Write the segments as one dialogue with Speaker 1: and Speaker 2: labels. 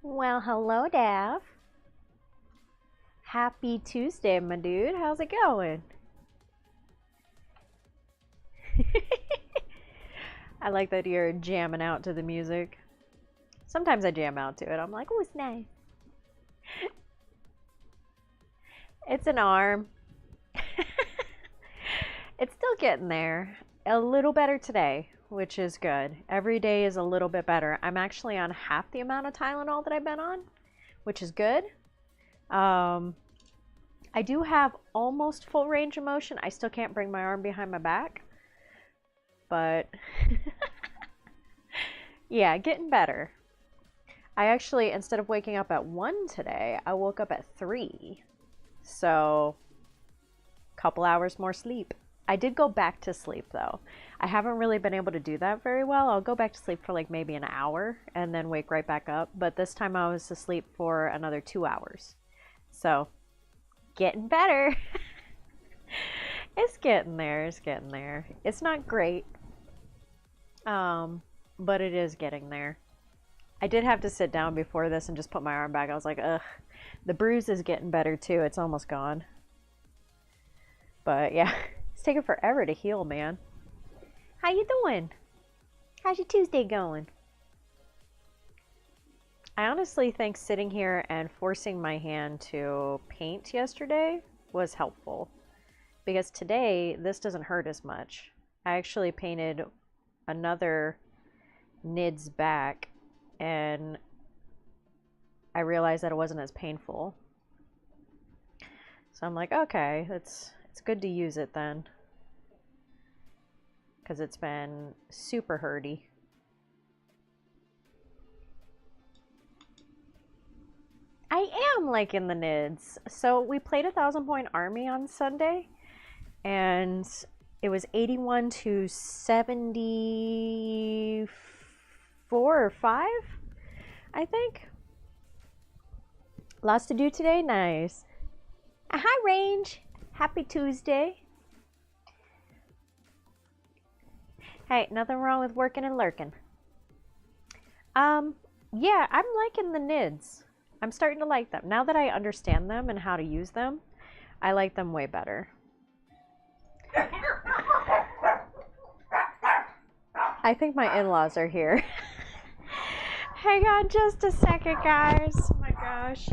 Speaker 1: Well, hello, Dav. Happy Tuesday, my dude. How's it going? I like that you're jamming out to the music. Sometimes I jam out to it. I'm like, oh, it's nice. It's an arm. It's still getting there. A little better today, which is good. Every day is a little bit better. I'm actually on half the amount of Tylenol that I've been on, which is good. I do have almost full range of motion. I still can't bring my arm behind my back, but yeah, getting better. I actually, instead of waking up at 1 today, I woke up at 3. So, couple hours more sleep. I did go back to sleep though. I haven't really been able to do that very well. I'll go back to sleep for like maybe an hour and then wake right back up. But this time I was asleep for another 2 hours. So, getting better. It's getting there. It's getting there. It's not great, but it is getting there. I did have to sit down before this and just put my arm back. I was like, ugh. The bruise is getting better too. It's almost gone. But yeah, it's taking forever to heal, man. How you doing? How's your Tuesday going? I honestly think sitting here and forcing my hand to paint yesterday was helpful. Because today, this doesn't hurt as much. I actually painted another NID's back, and I realized that it wasn't as painful. So I'm like, okay, it's good to use it then. Because it's been super hurty. I am liking the NIDS. So we played 1,000-point army on Sunday, and it was 81 to 74 or 5, I think. Lots to do today. Nice. Hi, Range. Happy Tuesday. Hey, nothing wrong with working and lurking. Yeah, I'm liking the NIDS. I'm starting to like them. Now that I understand them and how to use them, I like them way better. I think my in-laws are here. Hang on just a second, guys. Oh my gosh.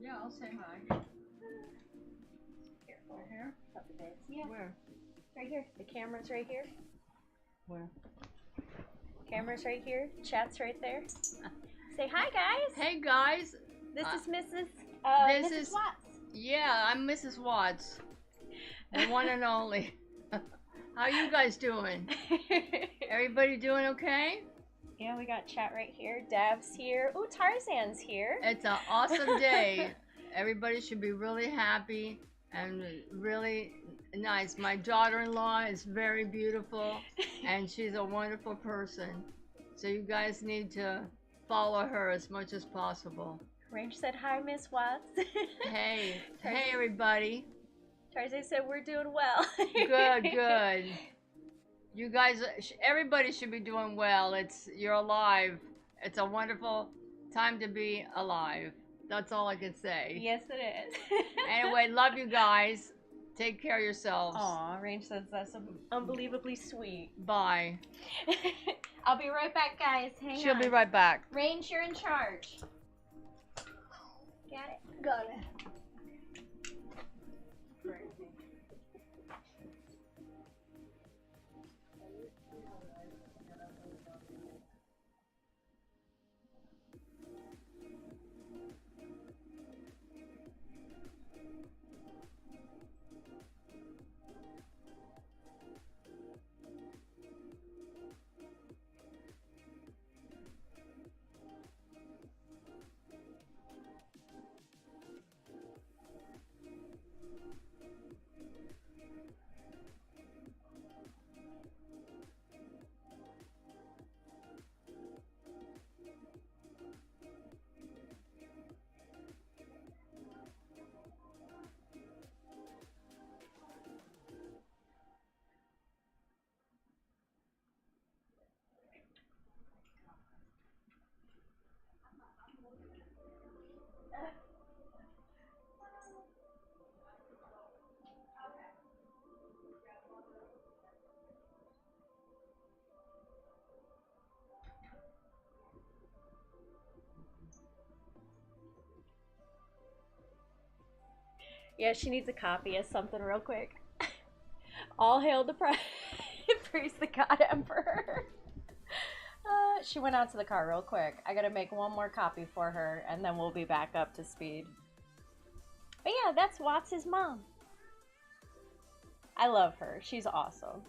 Speaker 2: Yeah, I'll say hi.
Speaker 1: Careful.
Speaker 2: Right here?
Speaker 1: Yeah.
Speaker 2: Where?
Speaker 1: Right here. The camera's right here.
Speaker 2: Where?
Speaker 1: Camera's right here. Chat's right there. Say hi, guys.
Speaker 2: Hey guys.
Speaker 1: This is Mrs.
Speaker 2: This
Speaker 1: Mrs.
Speaker 2: is
Speaker 1: Watts.
Speaker 2: Yeah, I'm Mrs. Watts, the one and only. How you guys doing? Everybody doing okay?
Speaker 1: Yeah, we got chat right here. Dav's here. Ooh, Tarzan's here.
Speaker 2: It's an awesome day. Everybody should be really happy and really nice. My daughter-in-law is very beautiful, and she's a wonderful person. So you guys need to follow her as much as possible.
Speaker 1: Range said hi, Miss Watts.
Speaker 2: Hey, hey everybody.
Speaker 1: Tarzay said we're doing well.
Speaker 2: Good, good. You guys, everybody should be doing well. You're alive. It's a wonderful time to be alive. That's all I can say.
Speaker 1: Yes, it is.
Speaker 2: Anyway, love you guys. Take care of yourselves.
Speaker 1: Aw, Range says that's unbelievably sweet.
Speaker 2: Bye.
Speaker 1: I'll be right back, guys. Hang on.
Speaker 2: She'll be right back.
Speaker 1: Range, you're in charge. Got it?
Speaker 3: Got it.
Speaker 1: Yeah, she needs a copy of something real quick. All hail the praise the God Emperor. She went out to the car real quick. I gotta make one more copy for her, and then we'll be back up to speed. But yeah, that's Watts' mom. I love her. She's awesome.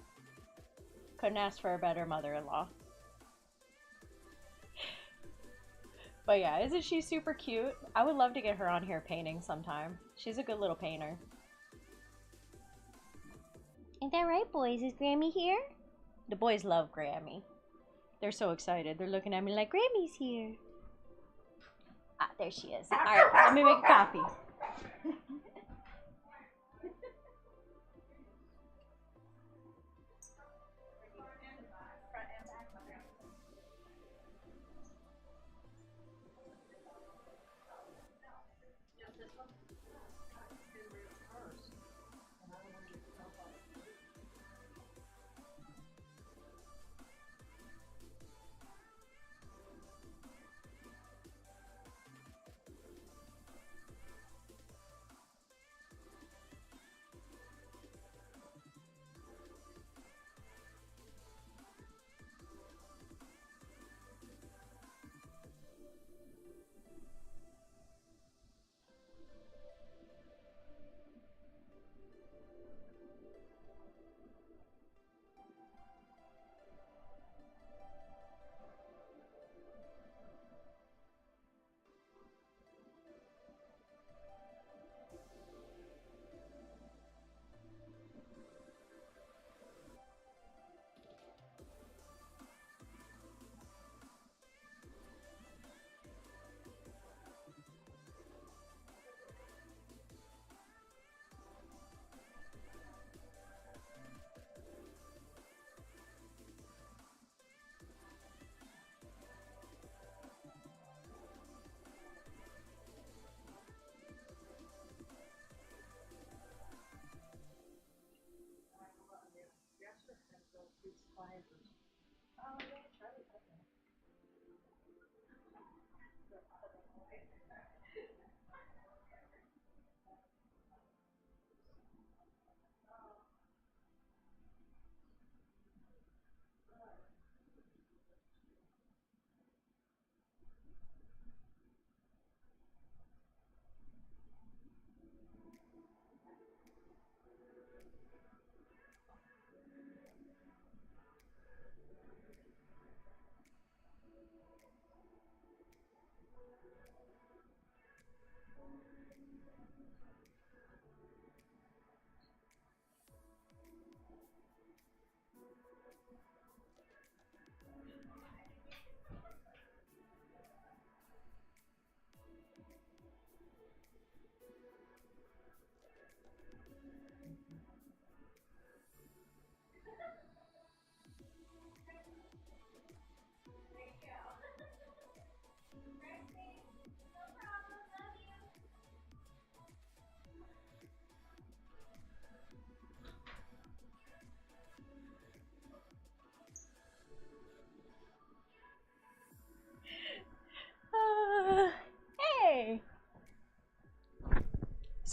Speaker 1: Couldn't ask for a better mother-in-law. But yeah, isn't she super cute? I would love to get her on here painting sometime. She's a good little painter. Ain't that right, boys? Is Grammy here? The boys love Grammy. They're so excited. They're looking at me like, Grammy's here. Ah, there she is. Alright, let me make a copy.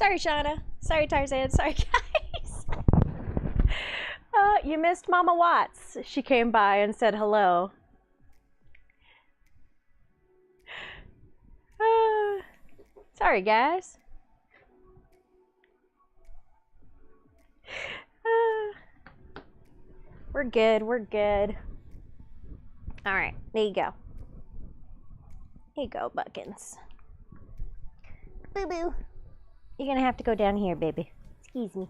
Speaker 1: Sorry, Shauna. Sorry, Tarzan. Sorry, guys. You missed Mama Watts. She came by and said hello. Sorry, guys. We're good. We're good. All right. There you go. Here you go, Buckins. Boo boo. You're gonna have to go down here, baby. Excuse me.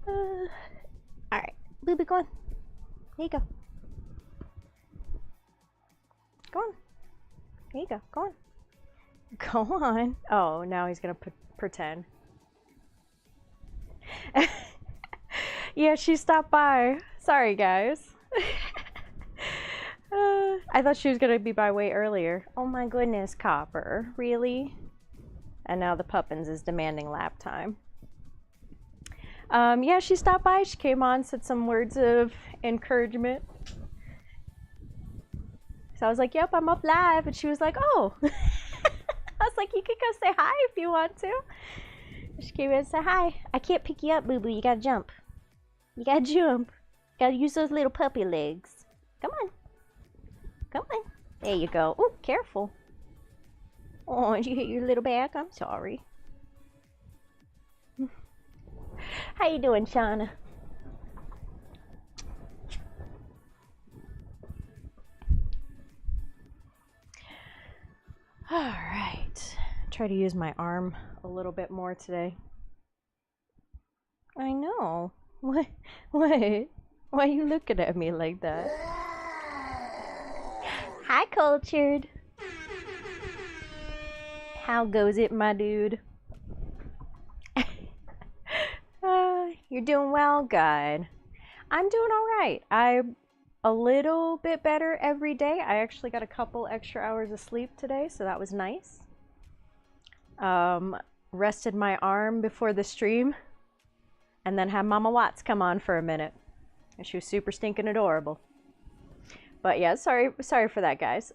Speaker 1: All right. Boo boo, go on. There you go. Go on. There you go. Go on. Go on. Oh, now he's gonna pretend. Yeah, she stopped by. Sorry, guys. I thought she was gonna be by way earlier. Oh my goodness, Copper. Really? And now the Puppins is demanding lap time. Yeah, she stopped by. She came on, said some words of encouragement. So I was like, yep, I'm up live. And she was like, oh. I was like, you could go say hi if you want to. She came in and said, hi. I can't pick you up, boo-boo. You gotta jump. You gotta jump. You gotta use those little puppy legs. Come on. Come on. There you go. Oh, careful. Oh, did you hit your little back? I'm sorry. How you doing, Shauna? All right. Try to use my arm a little bit more today. I know. What? What? Why are you looking at me like that? Hi, Cultured. How goes it, my dude? You're doing well, good. I'm doing all right. I'm a little bit better every day. I actually got a couple extra hours of sleep today, so that was nice. Rested my arm before the stream, and then had Mama Watts come on for a minute. And she was super stinking adorable. But yeah, sorry for that, guys.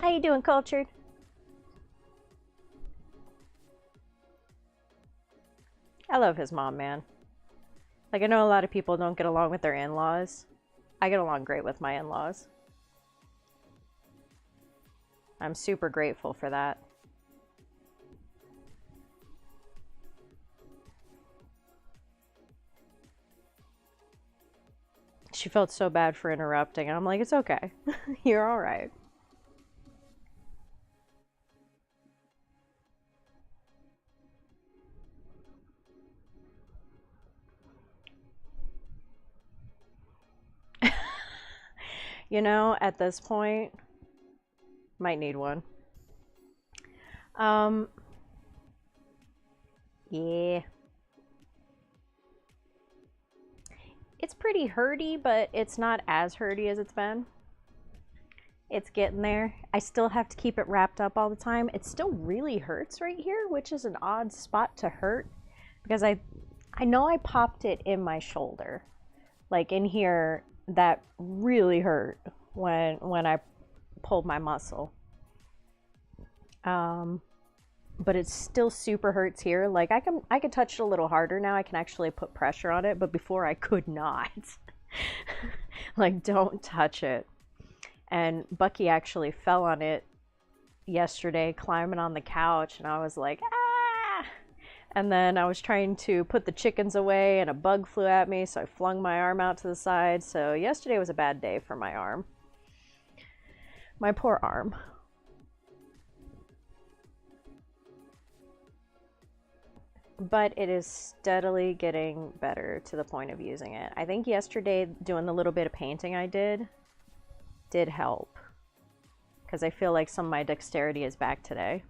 Speaker 1: How you doing, Cultured? I love his mom, man. Like, I know a lot of people don't get along with their in-laws. I get along great with my in-laws. I'm super grateful for that. She felt so bad for interrupting, and I'm like, it's okay. You're all right. You know, at this point, might need one. Yeah. It's pretty hurty, but it's not as hurty as it's been. It's getting there. I still have to keep it wrapped up all the time. It still really hurts right here, which is an odd spot to hurt because I know I popped it in my shoulder. Like in here, that really hurt when I pulled my muscle. But it still super hurts here. Like I can touch it a little harder now. I can actually put pressure on it, but before I could not. Like, don't touch it. And Bucky actually fell on it yesterday, climbing on the couch, and I was like, ah! And then I was trying to put the chickens away, and a bug flew at me, so I flung my arm out to the side. So yesterday was a bad day for my arm. My poor arm. But it is steadily getting better to the point of using it. I think yesterday, doing the little bit of painting I did help. Because I feel like some of my dexterity is back today.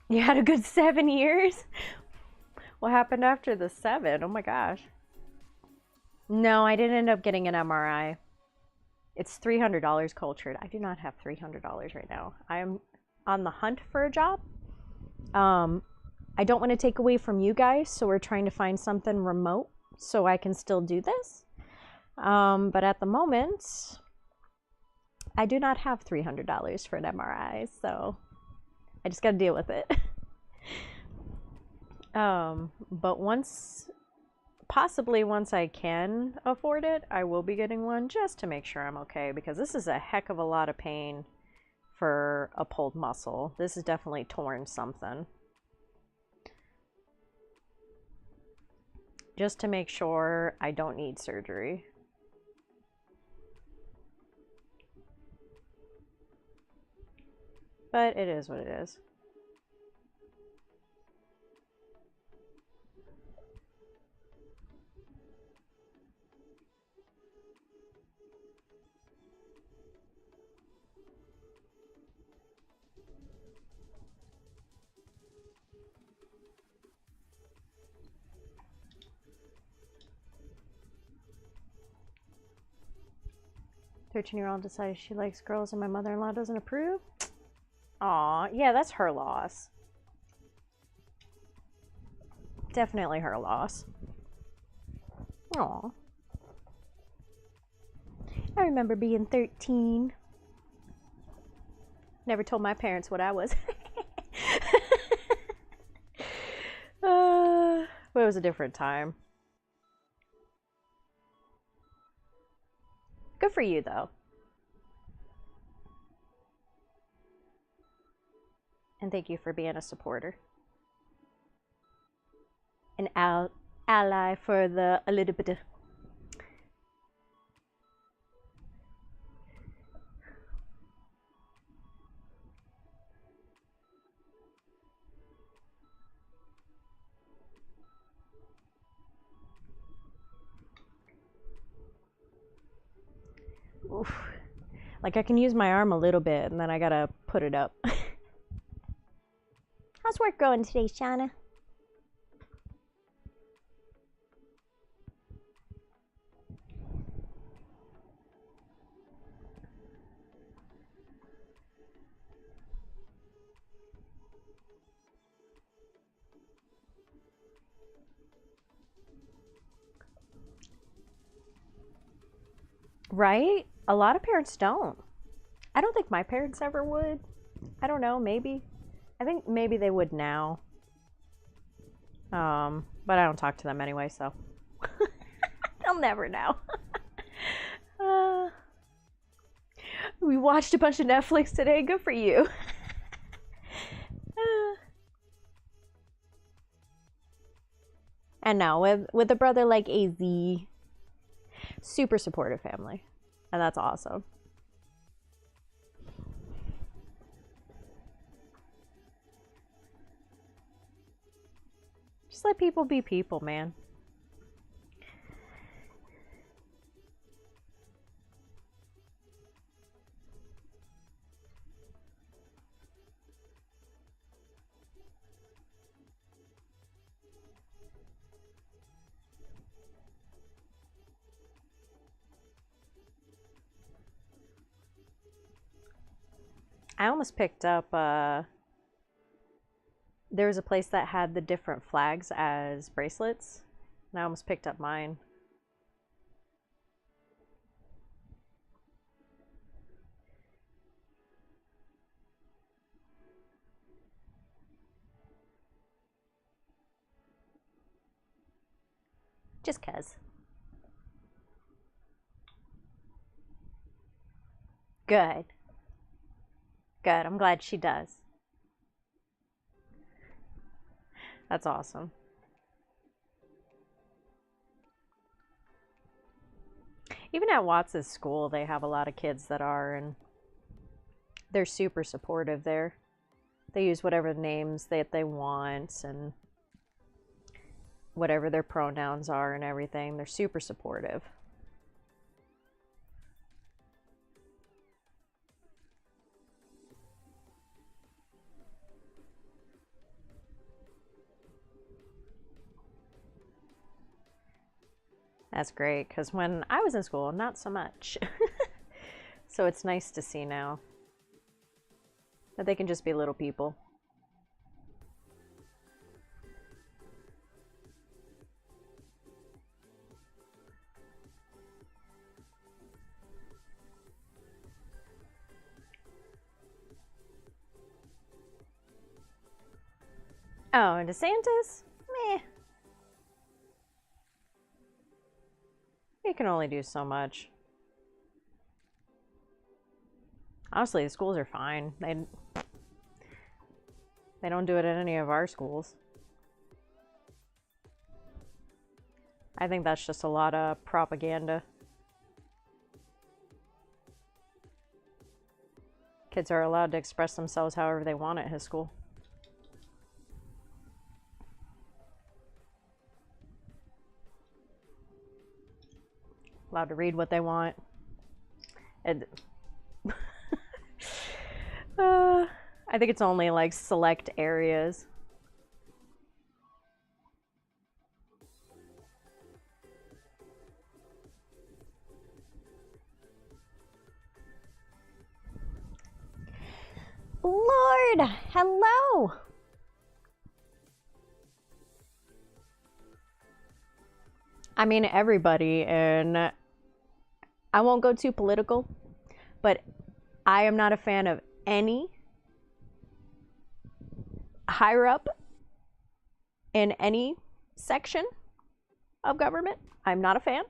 Speaker 1: You had a good 7 years? What happened after the 7? Oh my gosh. No, I didn't end up getting an MRI. It's $300 Cultured. I do not have $300 right now. I am on the hunt for a job. I don't want to take away from you guys, so we're trying to find something remote so I can still do this. But at the moment, I do not have $300 for an MRI, so I just got to deal with it. But possibly once I can afford it, I will be getting one just to make sure I'm okay, because this is a heck of a lot of pain for a pulled muscle. This is definitely torn something. Just to make sure I don't need surgery. But it is what it is. "13-year-old decided she likes girls and my mother-in-law doesn't approve." Aw, yeah, that's her loss. Definitely her loss. Aw. I remember being 13. Never told my parents what I was. But it was a different time. Good for you, though. And thank you for being a supporter. An ally for a little bit of... Oof. Like, I can use my arm a little bit, and then I gotta put it up. How's work going today, Shauna? Right? A lot of parents don't. I don't think my parents ever would. I don't know, maybe. I think maybe they would now. But I don't talk to them anyway, so they'll never know. We watched a bunch of Netflix today. Good for you. And now with a brother like AZ, super supportive family, and that's awesome. Just let people be people, man. I almost picked up, there was a place that had the different flags as bracelets, and I almost picked up mine. Just 'cause. Good. Good. I'm glad she does. That's awesome. Even at Watts' school, they have a lot of kids that are, and they're super supportive there. They use whatever names that they want and whatever their pronouns are and everything. They're super supportive. That's great, because when I was in school, not so much. So it's nice to see now that they can just be little people. Oh, and DeSantis? Meh. He can only do so much. Honestly, the schools are fine. They don't do it at any of our schools. I think that's just a lot of propaganda. Kids are allowed to express themselves however they want at his school. Allowed to read what they want. And I think it's only like select areas. Lord, hello. I mean, everybody, and I won't go too political, but I am not a fan of any higher up in any section of government. I'm not a fan.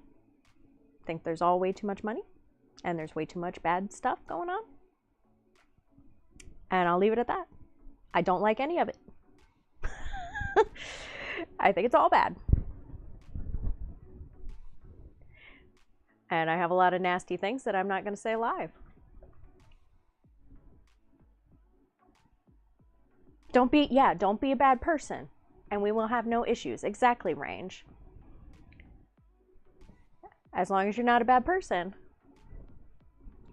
Speaker 1: I think there's all way too much money, and there's way too much bad stuff going on. And I'll leave it at that. I don't like any of it. I think it's all bad. And I have a lot of nasty things that I'm not going to say live. Don't be a bad person. And we will have no issues. Exactly, Range. As long as you're not a bad person,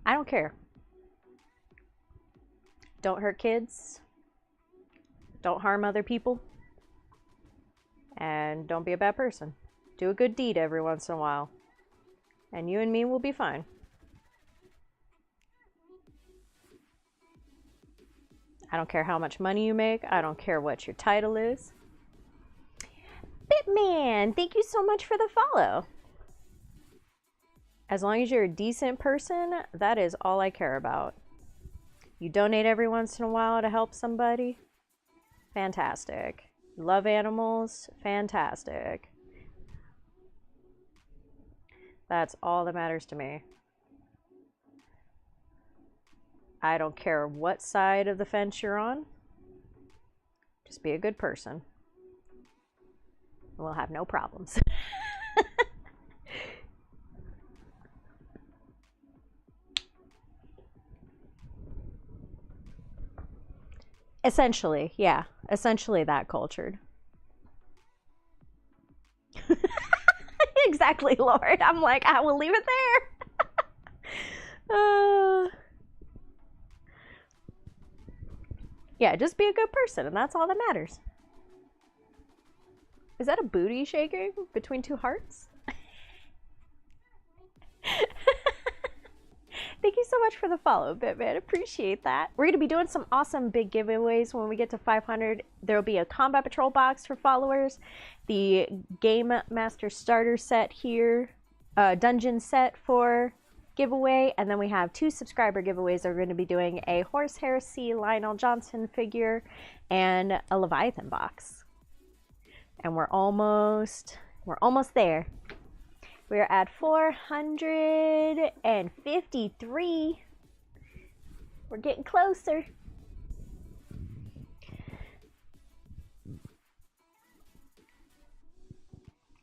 Speaker 1: I don't care. Don't hurt kids. Don't harm other people. And don't be a bad person. Do a good deed every once in a while. And you and me will be fine. I don't care how much money you make. I don't care what your title is. Bitman, thank you so much for the follow. As long as you're a decent person, that is all I care about. You donate every once in a while to help somebody? Fantastic. You love animals? Fantastic. That's all that matters to me. I don't care what side of the fence you're on. Just be a good person. We'll have no problems. Essentially, yeah. Essentially that cultured. Exactly, Lord. I'm like, I will leave it there. Yeah, just be a good person, and that's all that matters. Is that a booty shaking between two hearts? Thank you so much for the follow, Bitman. Appreciate that. We're going to be doing some awesome big giveaways when we get to 500. There will be a Combat Patrol box for followers, the Game Master Starter set here, Dungeon set for giveaway, and then we have 2 subscriber giveaways. We're going to be doing a Horse Heresy Lionel Johnson figure and a Leviathan box. And we're almost there. We're at 453. We're getting closer.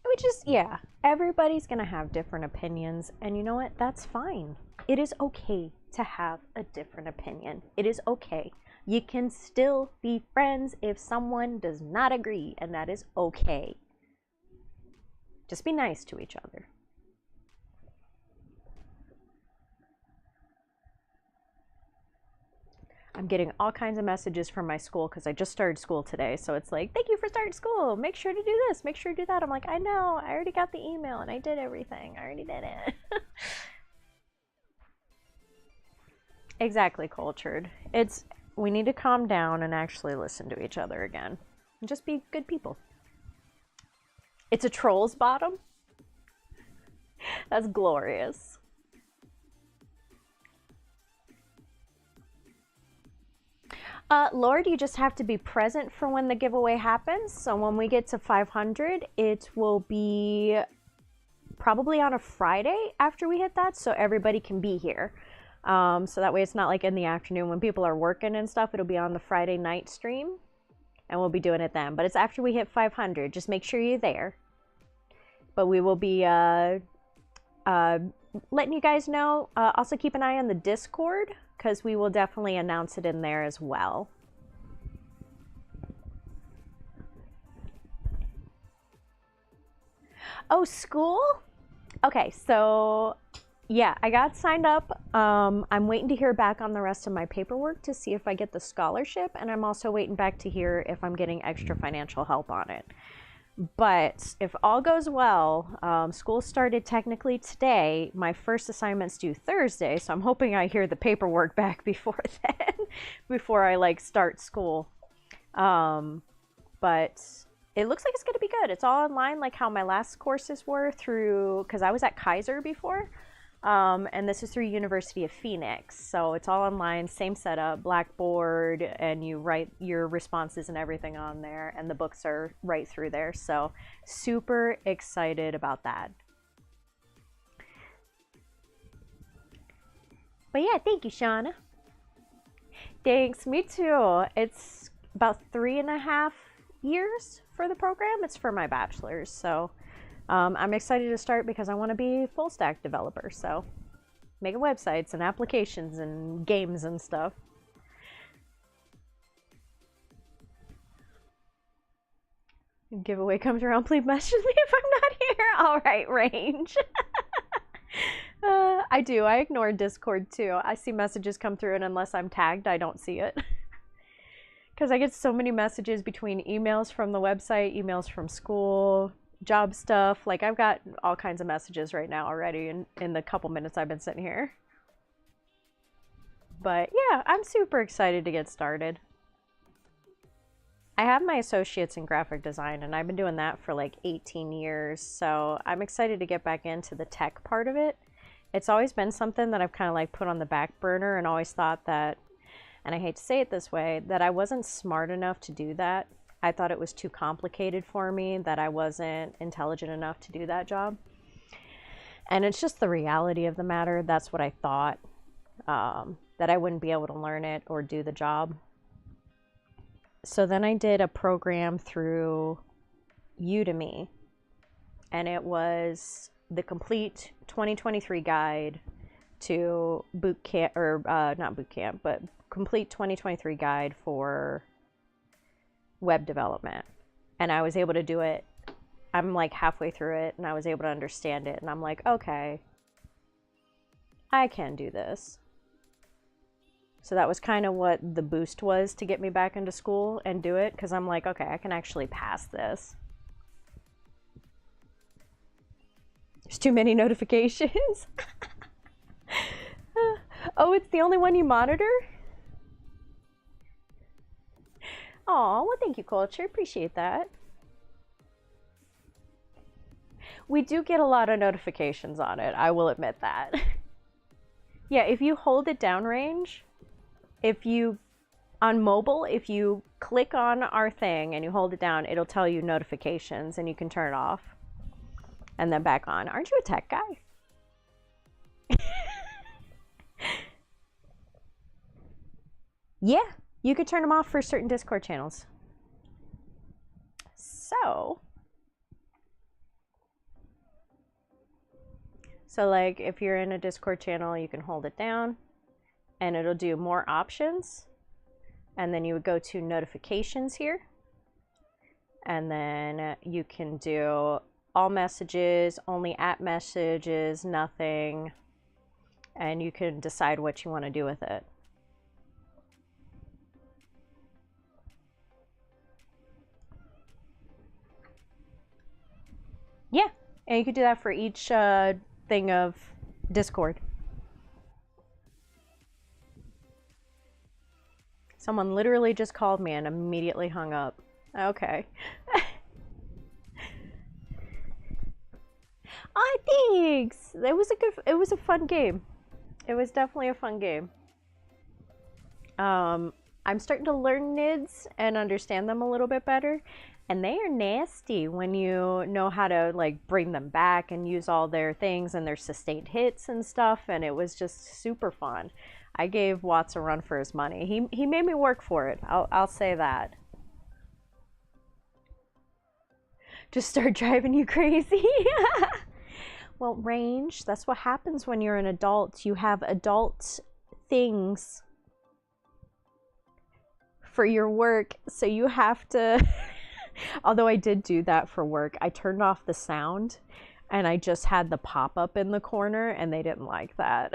Speaker 1: Which is, yeah, everybody's gonna have different opinions, and you know what? That's fine. It is okay to have a different opinion. It is okay. You can still be friends if someone does not agree, and that is okay. Just be nice to each other. I'm getting all kinds of messages from my school because I just started school today. So it's like, thank you for starting school. Make sure to do this. Make sure to do that. I'm like, I know. I already got the email and I did everything. I already did it. Exactly, cultured. We need to calm down and actually listen to each other again. And just be good people. It's a troll's bottom? That's glorious. Lord, you just have to be present for when the giveaway happens. So when we get to 500, it will be probably on a Friday after we hit that, so everybody can be here. So that way it's not like in the afternoon when people are working and stuff. It'll be on the Friday night stream, and we'll be doing it then. But it's after we hit 500. Just make sure you're there. But we will be letting you guys know. Also keep an eye on the Discord, because we will definitely announce it in there as well. Oh, school? Okay, so yeah, I got signed up. I'm waiting to hear back on the rest of my paperwork to see if I get the scholarship, and I'm also waiting back to hear if I'm getting extra financial help on it. But if all goes well, school started technically today. My first assignment's due Thursday, so I'm hoping I hear the paperwork back before then, before I like start school. But it looks like it's going to be good. It's all online, like how my last courses were through, because I was at Kaiser before, and this is through University of Phoenix. So it's all online, same setup, Blackboard, and you write your responses and everything on there, and the books are right through there. So super excited about that. But yeah, thank you, Shauna. Thanks, me too. It's about 3.5 years for the program. It's for my bachelor's, so I'm excited to start because I want to be full stack developer, so making websites and applications and games and stuff. Giveaway comes around, please message me if I'm not here. All right, Range. I do. I ignore Discord too. I see messages come through, and unless I'm tagged, I don't see it. Because I get so many messages between emails from the website, emails from school, job stuff. Like, I've got all kinds of messages right now already in the couple minutes I've been sitting here. But yeah, I'm super excited to get started. I have my associates in graphic design, and I've been doing that for like 18 years. So I'm excited to get back into the tech part of it. It's always been something that I've kind of like put on the back burner, and always thought that, and I hate to say it this way, that I wasn't smart enough to do that. I thought it was too complicated for me, that I wasn't intelligent enough to do that job. And it's just the reality of the matter. That's what I thought, that I wouldn't be able to learn it or do the job. So then I did a program through Udemy, and it was the complete 2023 guide to boot camp, or not boot camp, but complete 2023 guide for web development. And I was able to do it. I'm like halfway through it, and I was able to understand it, and I'm like, okay, I can do this. So that was kind of what the boost was to get me back into school and do it, because I'm like, okay, I can actually pass this. There's too many notifications. Oh, it's the only one you monitor? Oh, well, thank you, Culture. Appreciate that. We do get a lot of notifications on it, I will admit that. Yeah, if you hold it down, Range, if you, on mobile, if you click on our thing and you hold it down, it'll tell you notifications, and you can turn it off and then back on. Aren't you a tech guy? Yeah, you could turn them off for certain Discord channels. So like if you're in a Discord channel, you can hold it down and it'll do more options. And then you would go to notifications here. And then you can do all messages, only at messages, nothing. And you can decide what you want to do with it. Yeah, and you could do that for each thing of Discord. Someone literally just called me and immediately hung up. Okay. Oh, thanks. It was a fun game. It was definitely a fun game. I'm starting to learn NIDS and understand them a little bit better. And they are nasty when you know how to like bring them back and use all their things and their sustained hits and stuff. And it was just super fun. I gave Watts a run for his money. He made me work for it. I'll say that. Just start driving you crazy. Well, range, that's what happens when you're an adult. You have adult things for your work, so you have to although I did do that for work, I turned off the sound and I just had the pop-up in the corner and they didn't like that.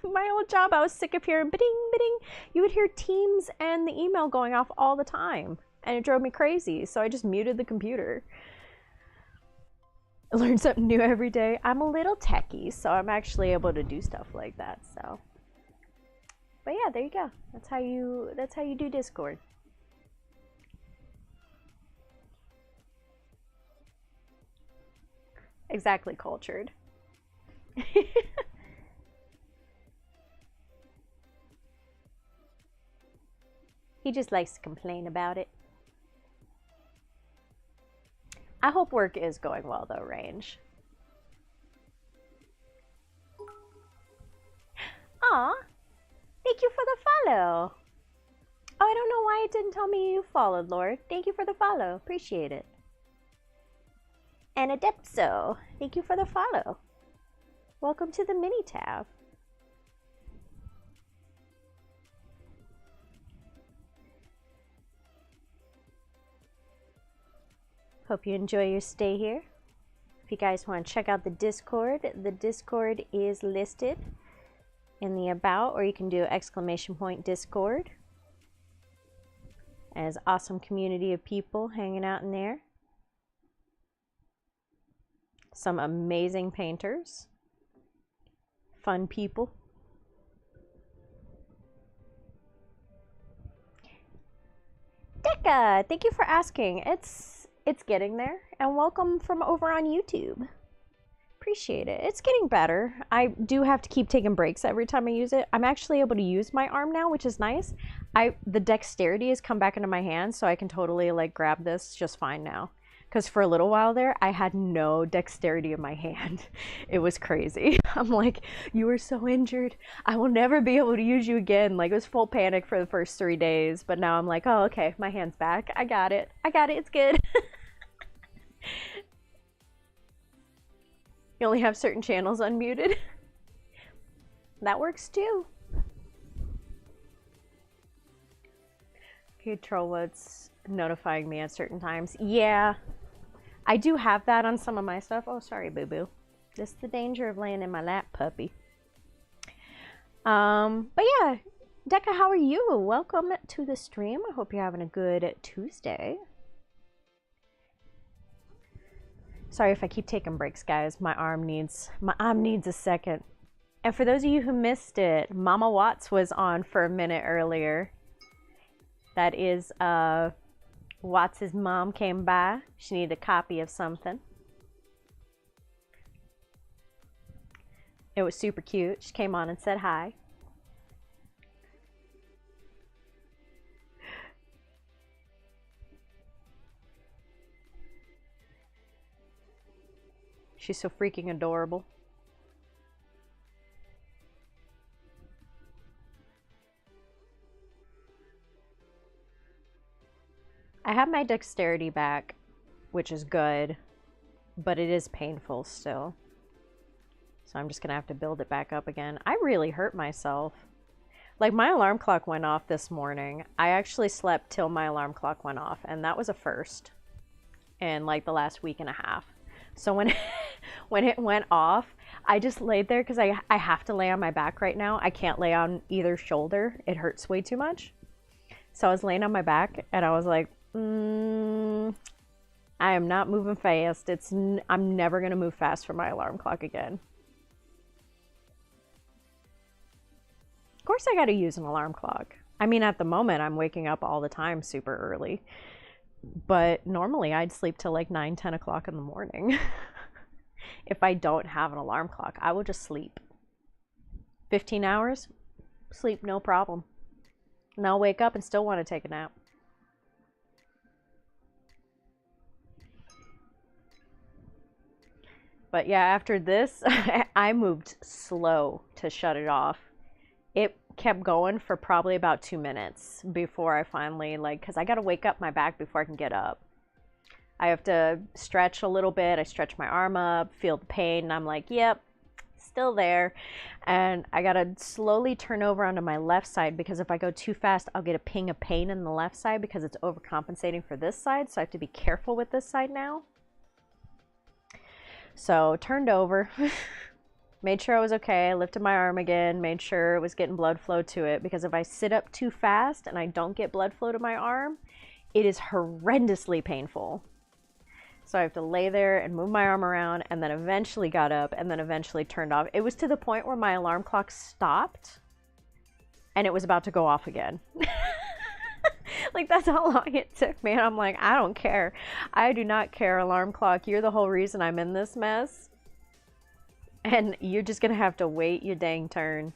Speaker 1: My old job, I was sick of hearing bidding, bidding. You would hear Teams and the email going off all the time and it drove me crazy, so I just muted the computer. I learn something new every day. I'm a little techie, so I'm actually able to do stuff like that, so. But yeah, there you go. That's how you do Discord. Exactly, cultured. He just likes to complain about it. I hope work is going well though, Range. Aw, thank you for the follow. Oh, I don't know why it didn't tell me you followed, Lord. Thank you for the follow. Appreciate it. And Adepso, thank you for the follow. Welcome to the mini tab. Hope you enjoy your stay here. If you guys want to check out the Discord is listed in the about, or you can do !Discord. As awesome community of people hanging out in there. Some amazing painters. Fun people. Decca, thank you for asking. It's getting there, and welcome from over on YouTube. Appreciate it. It's getting better. I do have to keep taking breaks every time I use it. I'm actually able to use my arm now, which is nice. The dexterity has come back into my hands, so I can totally like grab this just fine now. Because for a little while there, I had no dexterity in my hand. It was crazy. I'm like, you were so injured. I will never be able to use you again. Like, it was full panic for the first 3 days. But now I'm like, oh, okay, my hand's back. I got it. It's good. You only have certain channels unmuted. That works too. Control what's notifying me at certain times. Yeah, I do have that on some of my stuff. Oh, sorry, boo-boo. This is the danger of laying in my lap, puppy. But yeah, Decca, how are you? Welcome to the stream. I hope you're having a good Tuesday. Sorry if I keep taking breaks, guys. My arm needs a second. And for those of you who missed it, Mama Watts was on for a minute earlier. That is, Watts' mom came by. She needed a copy of something. It was super cute. She came on and said hi. She's so freaking adorable. I have my dexterity back, which is good, but it is painful still. So I'm just gonna have to build it back up again. I really hurt myself. Like, my alarm clock went off this morning. I actually slept till my alarm clock went off, and that was a first in like the last week and a half. So when when it went off, I just laid there because I have to lay on my back right now. I can't lay on either shoulder. It hurts way too much. So I was laying on my back and I was like, I am not moving fast. I'm never going to move fast for my alarm clock again. Of course I got to use an alarm clock. I mean, at the moment, I'm waking up all the time super early. But normally I'd sleep till like 9, 10 o'clock in the morning. If I don't have an alarm clock, I will just sleep. 15 hours, sleep no problem. And I'll wake up and still want to take a nap. But yeah, after this, I moved slow to shut it off. It kept going for probably about 2 minutes before I finally, like, because I got to wake up my back before I can get up. I have to stretch a little bit. I stretch my arm up, feel the pain, and I'm like, yep, still there. And I got to slowly turn over onto my left side because if I go too fast, I'll get a ping of pain in the left side because it's overcompensating for this side. So I have to be careful with this side now. So turned over, made sure I was okay, lifted my arm again, made sure it was getting blood flow to it, because if I sit up too fast and I don't get blood flow to my arm, it is horrendously painful. So I have to lay there and move my arm around, and then eventually got up, and then eventually turned off. It was to the point where my alarm clock stopped and it was about to go off again. Like, that's how long it took me. And I'm like, I don't care. I do not care, alarm clock. You're the whole reason I'm in this mess. And you're just going to have to wait your dang turn.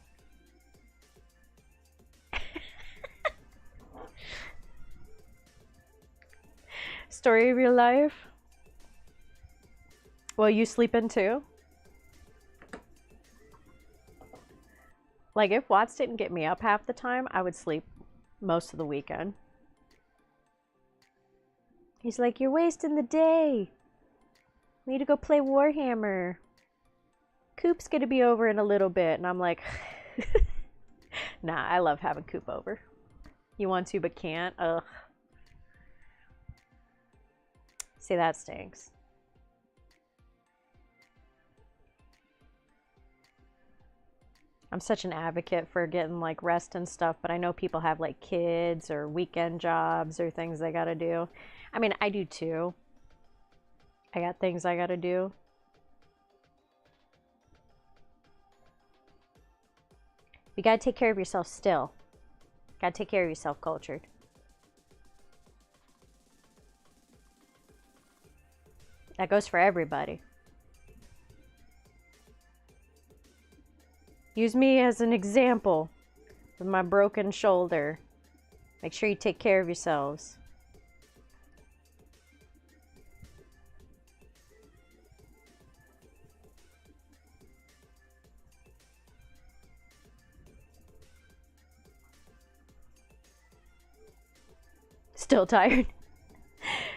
Speaker 1: Story of your life? Well, you sleep in too? Like, if Watts didn't get me up half the time, I would sleep most of the weekend. He's like, you're wasting the day. We need to go play Warhammer. Coop's gonna be over in a little bit. And I'm like, nah, I love having Coop over. You want to but can't? Ugh. See, that stinks. I'm such an advocate for getting like rest and stuff, but I know people have like kids or weekend jobs or things they gotta do. I mean, I do too. I got things I gotta do. You gotta take care of yourself still. Gotta take care of yourself, Cultured. That goes for everybody. Use me as an example with my broken shoulder. Make sure you take care of yourselves. Still tired.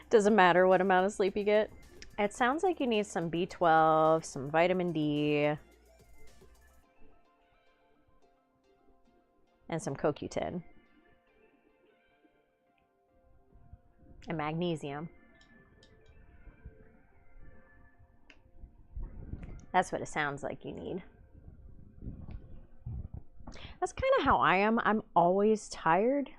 Speaker 1: Doesn't matter what amount of sleep you get. It sounds like you need some B12, some vitamin D, and some CoQ10. And magnesium. That's what it sounds like you need. That's kind of how I am. I'm always tired.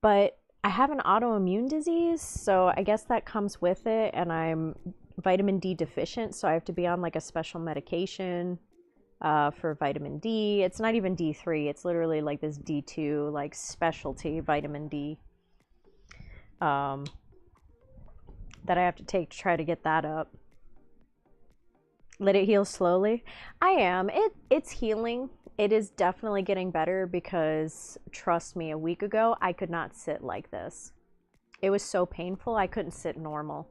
Speaker 1: But I have an autoimmune disease, so I guess that comes with it, and I'm vitamin D deficient, so I have to be on like a special medication for vitamin D. It's not even D3, it's literally like this D2, like specialty vitamin D that I have to take to try to get that up. Let it heal slowly. I am. It's healing. It is definitely getting better because, trust me, a week ago, I could not sit like this. It was so painful, I couldn't sit normal.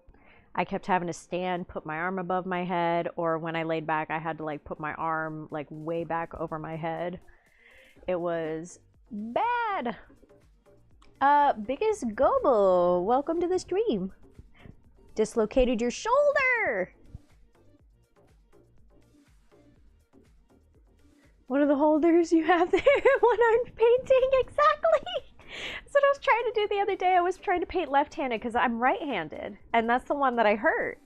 Speaker 1: I kept having to stand, put my arm above my head, or when I laid back, I had to like put my arm like way back over my head. It was bad. Biggest Gobo, welcome to the stream. Dislocated your shoulder. One of the holders you have there, one-armed painting, exactly. That's what I was trying to do the other day. I was trying to paint left-handed because I'm right-handed, and that's the one that I hurt.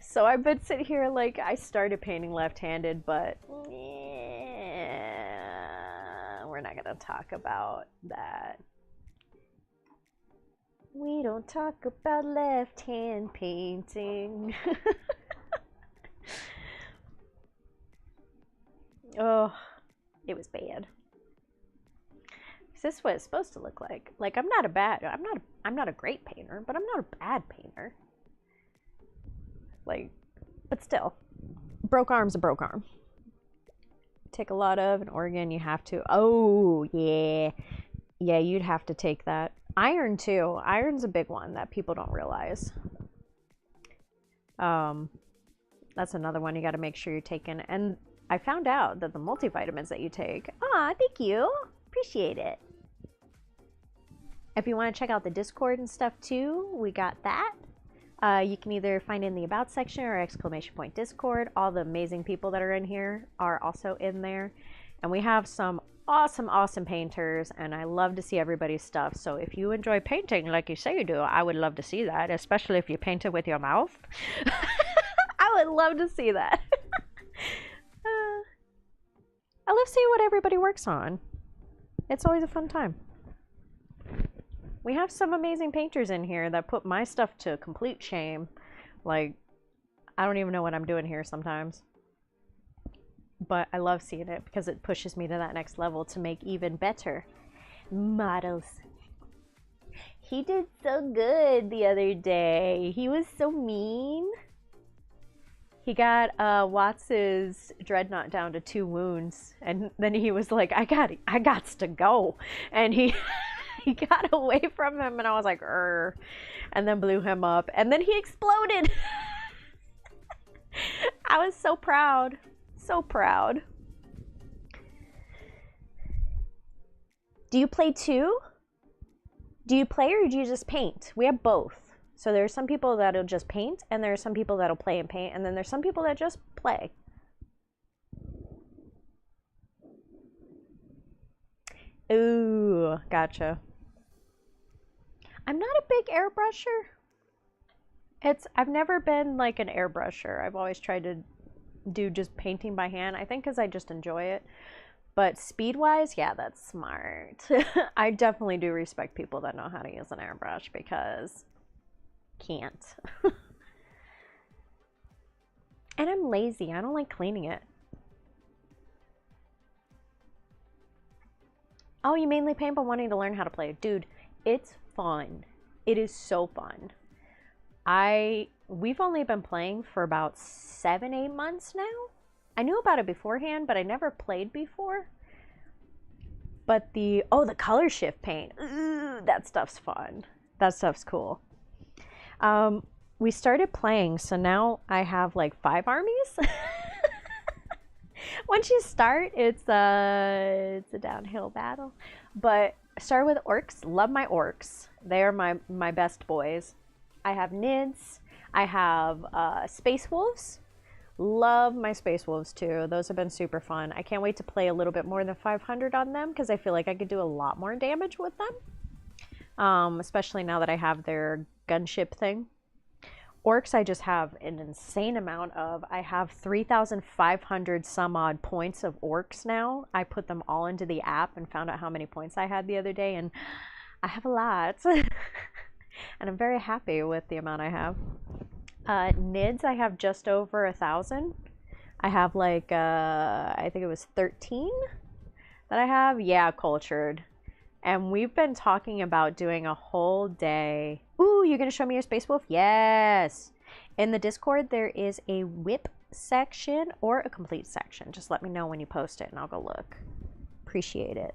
Speaker 1: So I've been sitting here like, I started painting left-handed, but yeah, we're not gonna talk about that. We don't talk about left-hand painting. Oh, it was bad. Is this what it's supposed to look like? Like, I'm not a great painter, but I'm not a bad painter. Like, but still, broke arm's a broke arm. take a lot of. In Oregon, you have to. Oh, yeah. Yeah, you'd have to take that. Iron, too. Iron's a big one that people don't realize. That's another one you got to make sure you're taking. And I found out that the multivitamins that you take. Aw, thank you. Appreciate it. If you want to check out the Discord and stuff too, we got that. You can either find it in the About section or ! Discord. All the amazing people that are in here are also in there. And we have some awesome painters, and I love to see everybody's stuff. So if you enjoy painting like you say you do, I would love to see that, especially if you paint it with your mouth. I would love to see that. I love seeing what everybody works on. It's always a fun time. We have some amazing painters in here that put my stuff to complete shame. Like, I don't even know what I'm doing here sometimes. But I love seeing it because it pushes me to that next level to make even better models. He did so good the other day. He was so mean. He got Watts's dreadnought down to 2 wounds, and then he was like, I got to go. And he got away from him, and I was like, "Urgh," and then blew him up, and then he exploded. I was so proud. So proud. Do you play too? Do you play or do you just paint? We have both. So there are some people that'll just paint, and there are some people that'll play and paint, and then there's some people that just play. Ooh, gotcha. I'm not a big airbrusher. I've never been like an airbrusher. I've always tried to do just painting by hand. I think because I just enjoy it. But speed-wise, yeah, that's smart. I definitely do respect people that know how to use an airbrush because can't. And I'm lazy. I don't like cleaning it. Oh, you mainly paint but wanting to learn how to play. Dude, it's fun. It is so fun. We've only been playing for about 7-8 months now. I knew about it beforehand, but I never played before. But the color shift paint, ooh, that stuff's fun. That stuff's cool. We started playing, so now I have like 5 armies. Once you start, it's a downhill battle. But start with orcs. Love my orcs. They are my best boys. I have Nids. I have Space Wolves. Love my Space Wolves too. Those have been super fun. I can't wait to play a little bit more than 500 on them because I feel like I could do a lot more damage with them. Especially now that I have their gunship thing. Orcs I just have an insane amount of. I have 3,500 some odd points of orcs now. I put them all into the app and found out how many points I had the other day, and I have a lot. And I'm very happy with the amount I have. Nids I have just over 1,000. I have like I think it was 13 that I have. Yeah, cultured. And we've been talking about doing a whole day. Ooh, you're gonna show me your Space Wolf? Yes. In the Discord there is a whip section or a complete section. Just let me know when you post it and I'll go look. Appreciate it.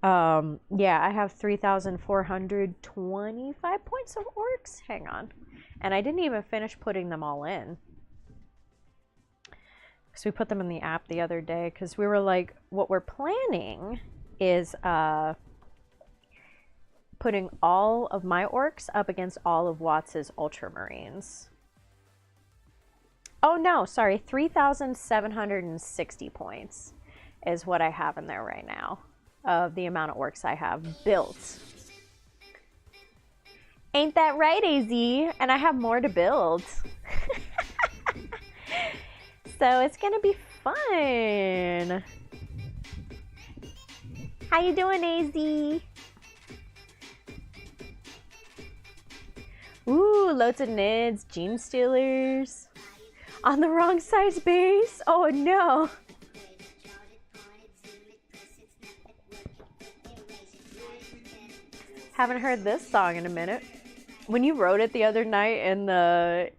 Speaker 1: Yeah, I have 3,425 points of orcs. Hang on. And I didn't even finish putting them all in. Because we put them in the app the other day. Because we were like, what we're planning is putting all of my orcs up against all of Watts's Ultramarines. Oh no, sorry. 3,760 points is what I have in there right now. Of the amount of orcs I have built. Ain't that right, AZ? And I have more to build. So it's gonna be fun. How you doing, AZ? Ooh, loads of Nids, Gene Stealers. On the wrong size base? Oh no. Haven't heard this song in a minute. When you wrote it the other night in the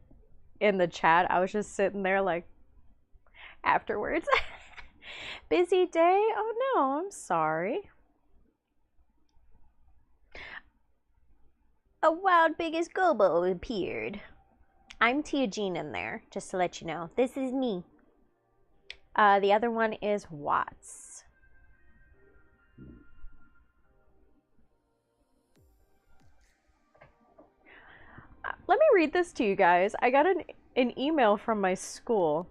Speaker 1: chat, I was just sitting there like afterwards. Busy day? Oh no, I'm sorry. A wild biggest gobo appeared. I'm Tia Jean in there, just to let you know. This is me. The other one is Watts. Let me read this to you guys. I got an email from my school.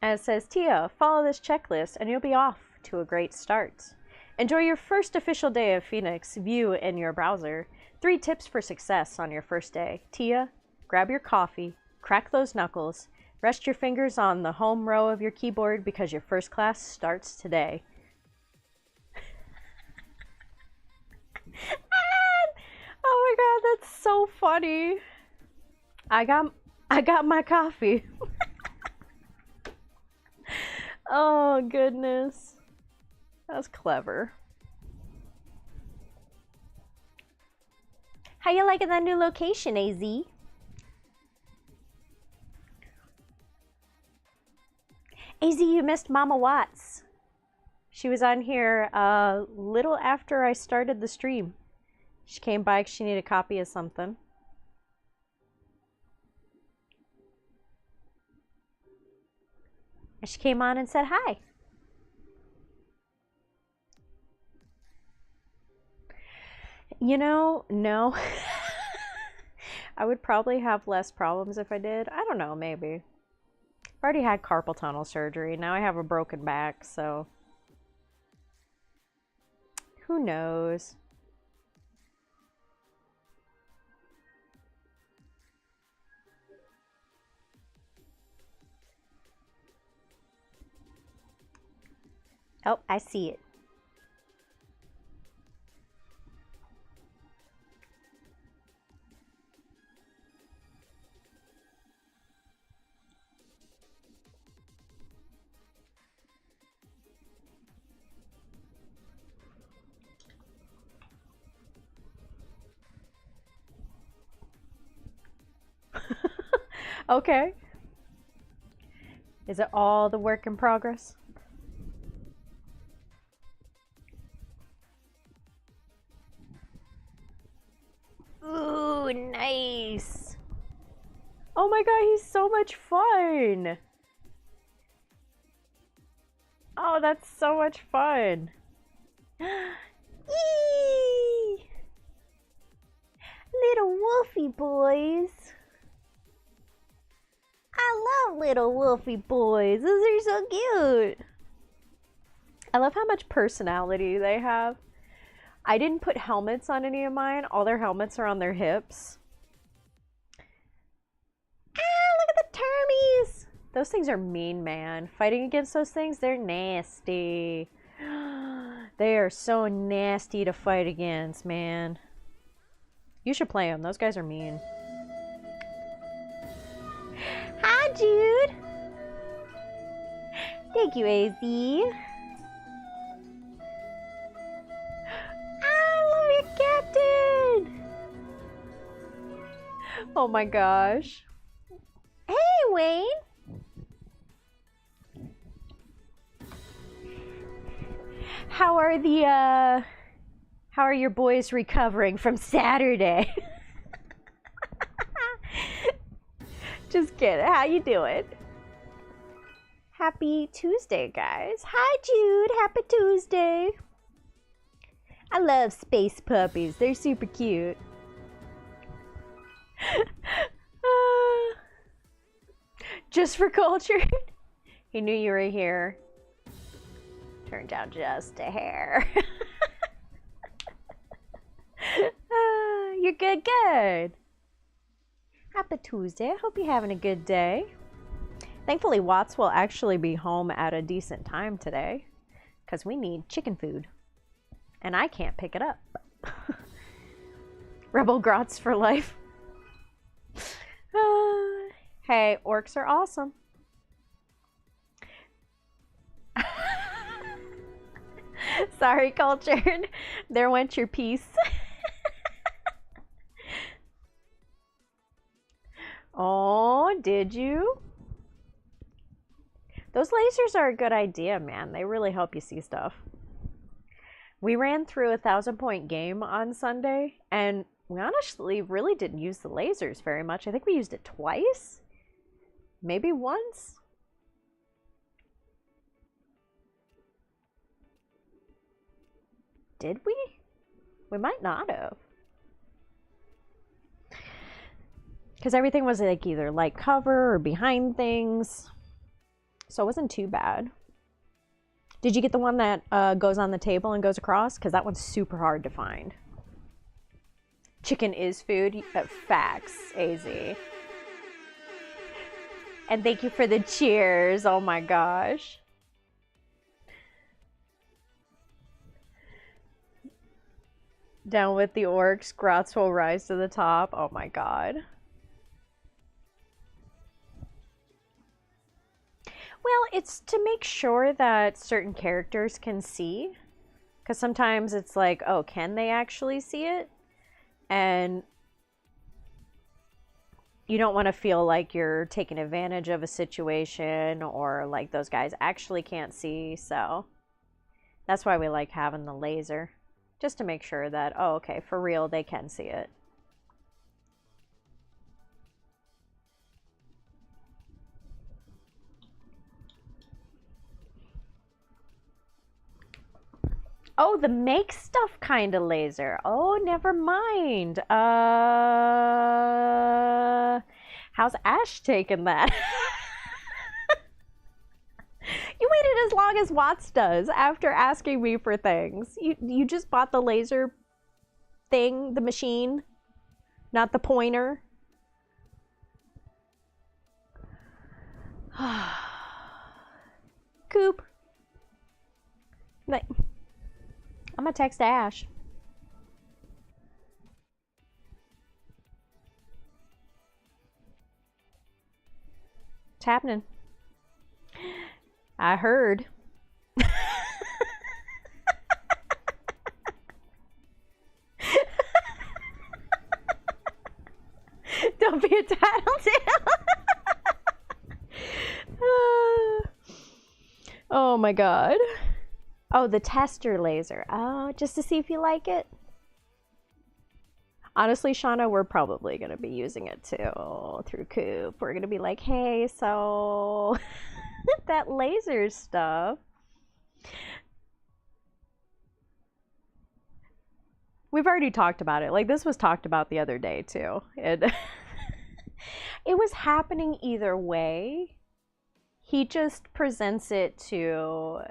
Speaker 1: And it says, Tia, follow this checklist and you'll be off to a great start. Enjoy your first official day of Phoenix View in your browser. 3 tips for success on your first day. Tia, grab your coffee, crack those knuckles, rest your fingers on the home row of your keyboard because your first class starts today. Oh my god, that's so funny. I got my coffee. Oh goodness. That's clever. How you liking that new location, AZ? AZ, you missed Mama Watts. She was on here a little after I started the stream. She came by because she needed a copy of something. And she came on and said hi. You know, no. I would probably have less problems if I did. I don't know, maybe. I've already had carpal tunnel surgery. Now I have a broken back, so who knows? Oh, I see it. Okay. Is it all the work in progress? Ooh, nice. Oh my god, he's so much fun. Oh, that's so much fun. Eee! Little Wolfie boys. I love little Wolfie boys. Those are so cute. I love how much personality they have. I didn't put helmets on any of mine. All their helmets are on their hips. Ah, look at the termies. Those things are mean, man. Fighting against those things, they're nasty. They are so nasty to fight against, man. You should play them. Those guys are mean. Hi, Jude. Thank you, AZ. I love you, Captain. Oh my gosh. Hey, Wayne. How are your boys recovering from Saturday? Just kidding. How you doing? Happy Tuesday, guys. Hi, Jude. Happy Tuesday. I love space puppies. They're super cute. Just for culture. He knew you were here. Turned out just a hair. You're good. Happy Tuesday. I hope you're having a good day. Thankfully, Watts will actually be home at a decent time today because we need chicken food. And I can't pick it up. Rebel Grots for life. Hey, orcs are awesome. Sorry, Cultured. There went your piece. Oh, did you? Those lasers are a good idea, man. They really help you see stuff. We ran through a 1,000-point game on Sunday, and we honestly really didn't use the lasers very much. I think we used it twice, maybe once. Did we? We might not have. Because everything was like either light cover or behind things. So it wasn't too bad. Did you get the one that goes on the table and goes across? Because that one's super hard to find. Chicken is food. Facts, AZ. And thank you for the cheers. Oh my gosh. Down with the orcs. Grots will rise to the top. Oh my god. Well, it's to make sure that certain characters can see. Because sometimes it's like, oh, can they actually see it? And you don't want to feel like you're taking advantage of a situation or like those guys actually can't see. So that's why we like having the laser. Just to make sure that, oh, okay, for real, they can see it. Oh, the make stuff kind of laser. Oh, never mind. How's Ash taking that? You waited as long as Watts does after asking me for things. You just bought the laser thing, the machine, not the pointer. Coop. I'm gonna text Ash. What's happening? I heard. Don't be a tattletale. Oh my god. Oh, the tester laser. Oh, just to see if you like it. Honestly, Shauna, we're probably going to be using it too through Coop. We're going to be like, hey, so that laser stuff. We've already talked about it. Like, this was talked about the other day too. It was happening either way. He just presents it to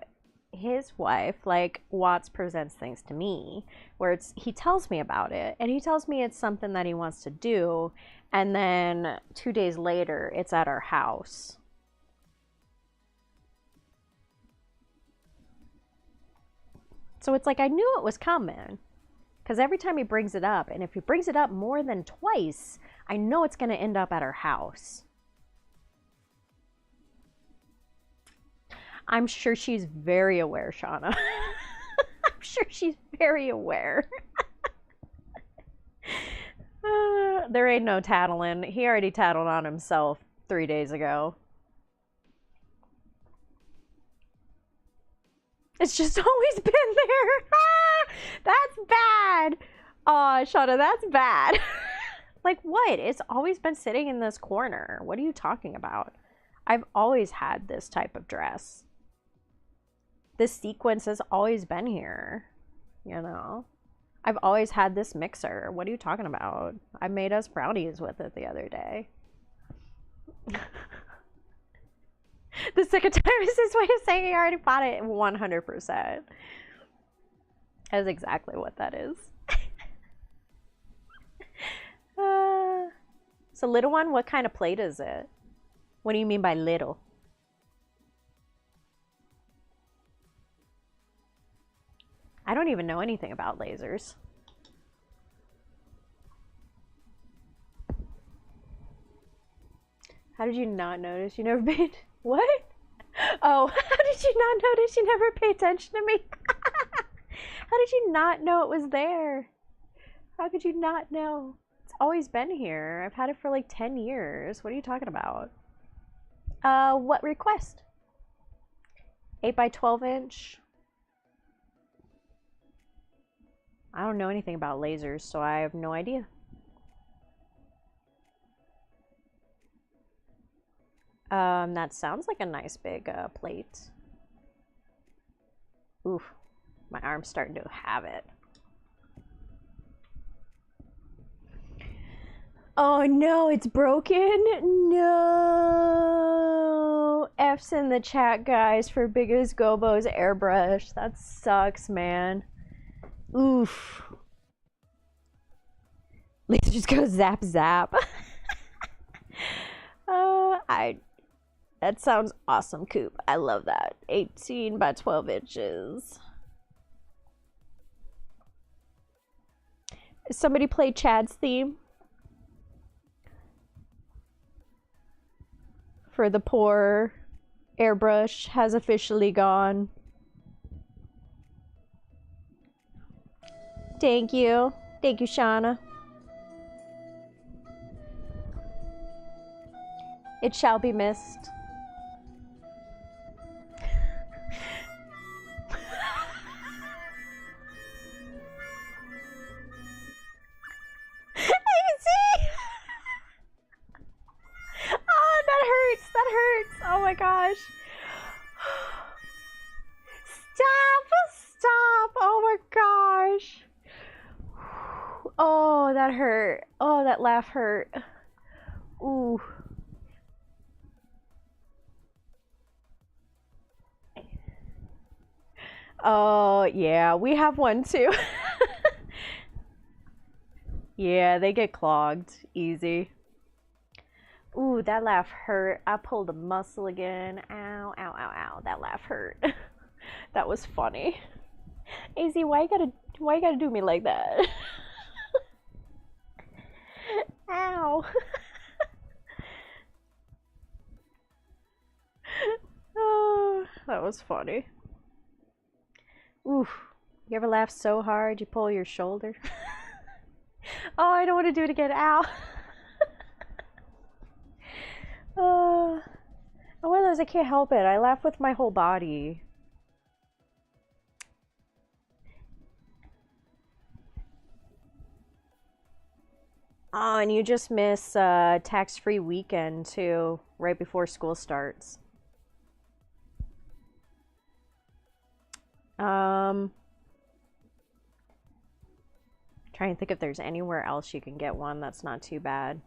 Speaker 1: his wife, like Watts presents things to me, where he tells me about it, and he tells me it's something that he wants to do, and then 2 days later, it's at our house. So it's like I knew it was coming, because every time he brings it up, and if he brings it up more than twice, I know it's going to end up at our house. I'm sure she's very aware, Shauna. I'm sure she's very aware. There ain't no tattling. He already tattled on himself 3 days ago. It's just always been there. That's bad. Aw, Shauna, that's bad. Like what? It's always been sitting in this corner. What are you talking about? I've always had this type of dress. This sequence has always been here, you know? I've always had this mixer. What are you talking about? I made us brownies with it the other day. The second time is his way of saying he already bought it 100%. That's exactly what that is. So little one, what kind of plate is it? What do you mean by little? I don't even know anything about lasers. How did you not notice? You never paid... What? Oh, how did you not notice? You never pay attention to me? How did you not know it was there? How could you not know? It's always been here. I've had it for like 10 years. What are you talking about? What request? 8 by 12 inch. I don't know anything about lasers, so I have no idea. That sounds like a nice big plate. Oof, my arm's starting to have it. Oh no, it's broken? No! F's in the chat, guys, for Biggest Gobo's airbrush. That sucks, man. Oof. Let's just go zap zap. That sounds awesome, Coop. I love that. 18 by 12 inches. Somebody play Chad's theme for the poor airbrush has officially gone. Thank you. Thank you, Shauna. It shall be missed. Oh my gosh. Stop. Oh my gosh. Oh, that hurt. Oh, that laugh hurt. Ooh. Oh, yeah, we have one too. Yeah, they get clogged easy. Ooh, that laugh hurt. I pulled a muscle again. Ow, ow, ow, ow. That laugh hurt. That was funny. AZ, why you gotta do me like that? Ow. Oh, that was funny. Oof. You ever laugh so hard you pull your shoulder? Oh, I don't want to do it again. Ow. One of those, I can't help it. I laugh with my whole body. Oh, and you just miss tax-free weekend too, right before school starts. Trying to think if there's anywhere else you can get one that's not too bad.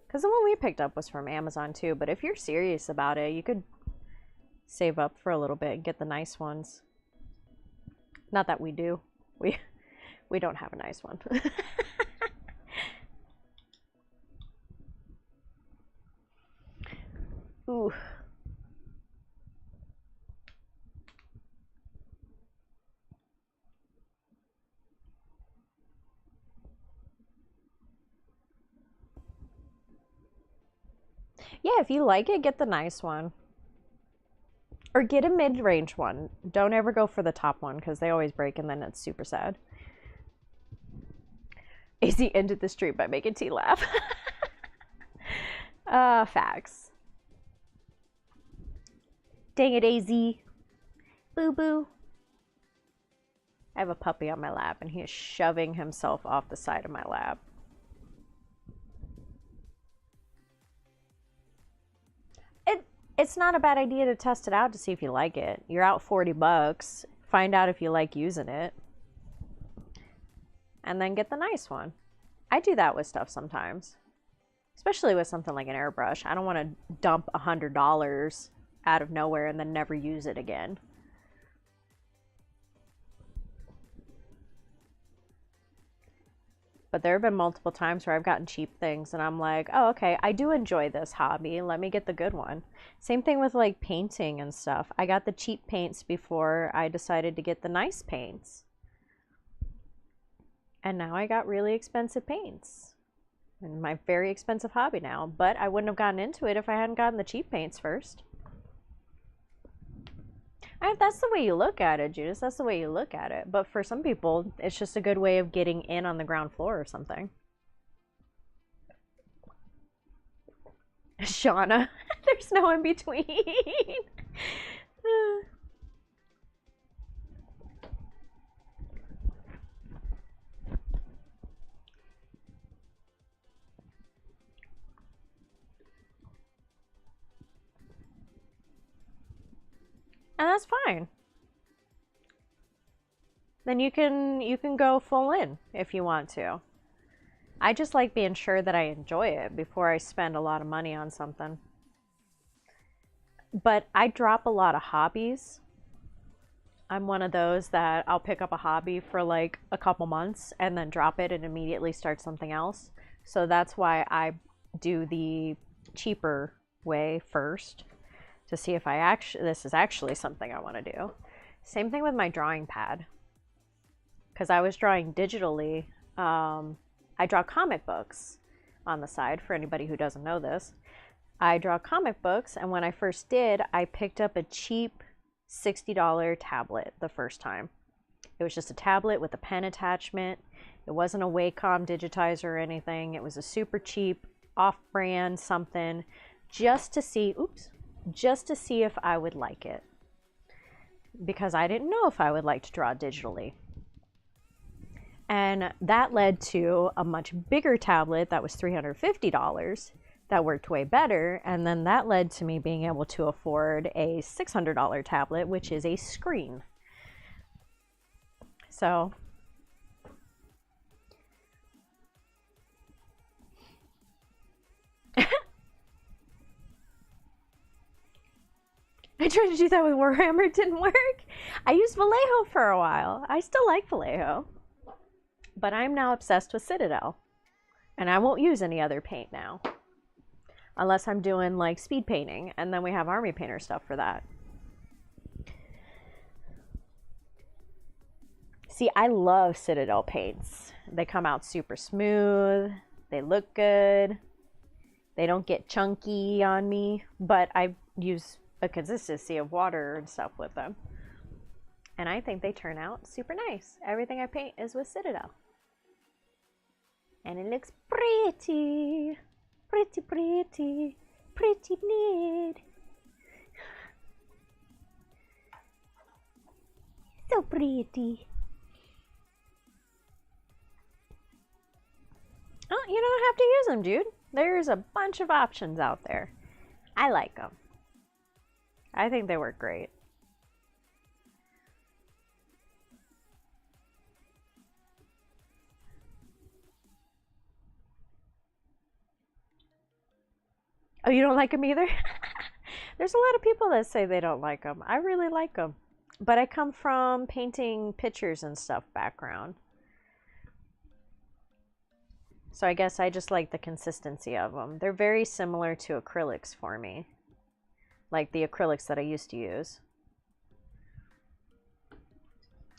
Speaker 1: Because the one we picked up was from Amazon too, but if you're serious about it, you could save up for a little bit and get the nice ones. Not that we do. We don't have a nice one. Ooh. Yeah, if you like it, get the nice one. Or get a mid-range one. Don't ever go for the top one because they always break and then it's super sad. AZ ended the stream by making T laugh. Facts. Dang it, AZ. Boo boo. I have a puppy on my lap and he is shoving himself off the side of my lap. It's not a bad idea to test it out to see if you like it. You're out $40. Find out if you like using it. And then get the nice one. I do that with stuff sometimes. Especially with something like an airbrush. I don't want to dump $100 out of nowhere and then never use it again. But there have been multiple times where I've gotten cheap things and I'm like, oh, okay, I do enjoy this hobby. Let me get the good one. Same thing with like painting and stuff. I got the cheap paints before I decided to get the nice paints. And now I got really expensive paints. And my very expensive hobby now. But I wouldn't have gotten into it if I hadn't gotten the cheap paints first. If that's the way you look at it, Judas, that's the way you look at it. But for some people, it's just a good way of getting in on the ground floor or something. Shauna, there's no in between. that's fine. Then you can go full in if you want to. I just like being sure that I enjoy it before I spend a lot of money on something. But I drop a lot of hobbies. I'm one of those that I'll pick up a hobby for like a couple months and then drop it and immediately start something else. So that's why I do the cheaper way first to see if this is actually something I want to do. Same thing with my drawing pad. Because I was drawing digitally. I draw comic books on the side for anybody who doesn't know this. I draw comic books, and when I first did, I picked up a cheap $60 tablet the first time. It was just a tablet with a pen attachment. It wasn't a Wacom digitizer or anything. It was a super cheap, off-brand something, just to see if I would like it. Because I didn't know if I would like to draw digitally. And that led to a much bigger tablet that was $350 that worked way better. And then that led to me being able to afford a $600 tablet, which is a screen. So I tried to do that with Warhammer, it didn't work. I used Vallejo for a while. I still like Vallejo. But I'm now obsessed with Citadel. And I won't use any other paint now. Unless I'm doing like speed painting. And then we have army painter stuff for that. See, I love Citadel paints. They come out super smooth. They look good. They don't get chunky on me. But I use a consistency of water and stuff with them. And I think they turn out super nice. Everything I paint is with Citadel. And it looks pretty. Pretty, pretty. Pretty neat. So pretty. Oh, you don't have to use them, dude. There's a bunch of options out there. I like them. I think they work great. Oh, you don't like them either? There's a lot of people that say they don't like them. I really like them. But I come from painting pictures and stuff background. So I guess I just like the consistency of them. They're very similar to acrylics for me. Like the acrylics that I used to use.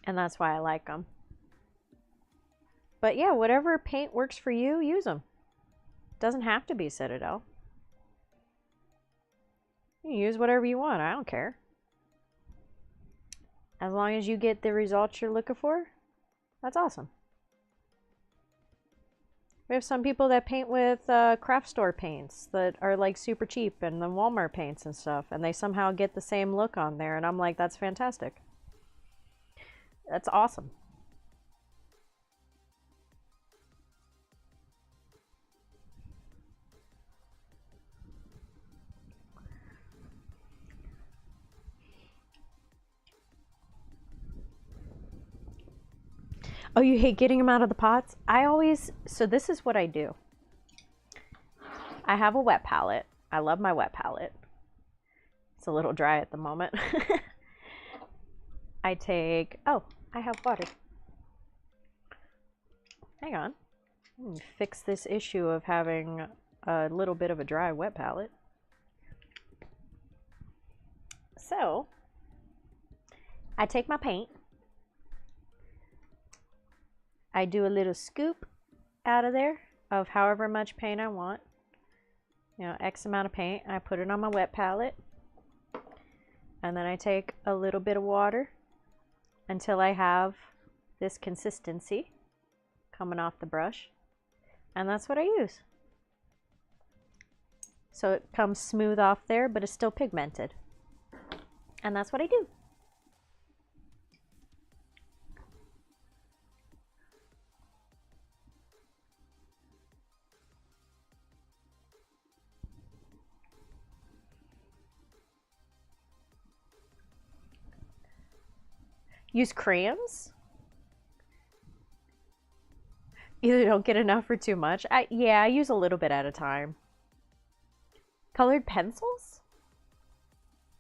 Speaker 1: And that's why I like them. But yeah, whatever paint works for you, use them. Doesn't have to be Citadel. You can use whatever you want, I don't care. As long as you get the results you're looking for, that's awesome. We have some people that paint with craft store paints that are like super cheap and the Walmart paints and stuff, and they somehow get the same look on there, and I'm like, that's fantastic. That's awesome. Oh, you hate getting them out of the pots? So this is what I do. I have a wet palette. I love my wet palette. It's a little dry at the moment. I have water. Hang on. Fix this issue of having a little bit of a dry wet palette. So, I take my paint. I do a little scoop out of there of however much paint I want. You know, X amount of paint. I put it on my wet palette. And then I take a little bit of water until I have this consistency coming off the brush. And that's what I use. So it comes smooth off there, but it's still pigmented. And that's what I do. Use crayons? Either don't get enough or too much. Yeah, I use a little bit at a time. Colored pencils?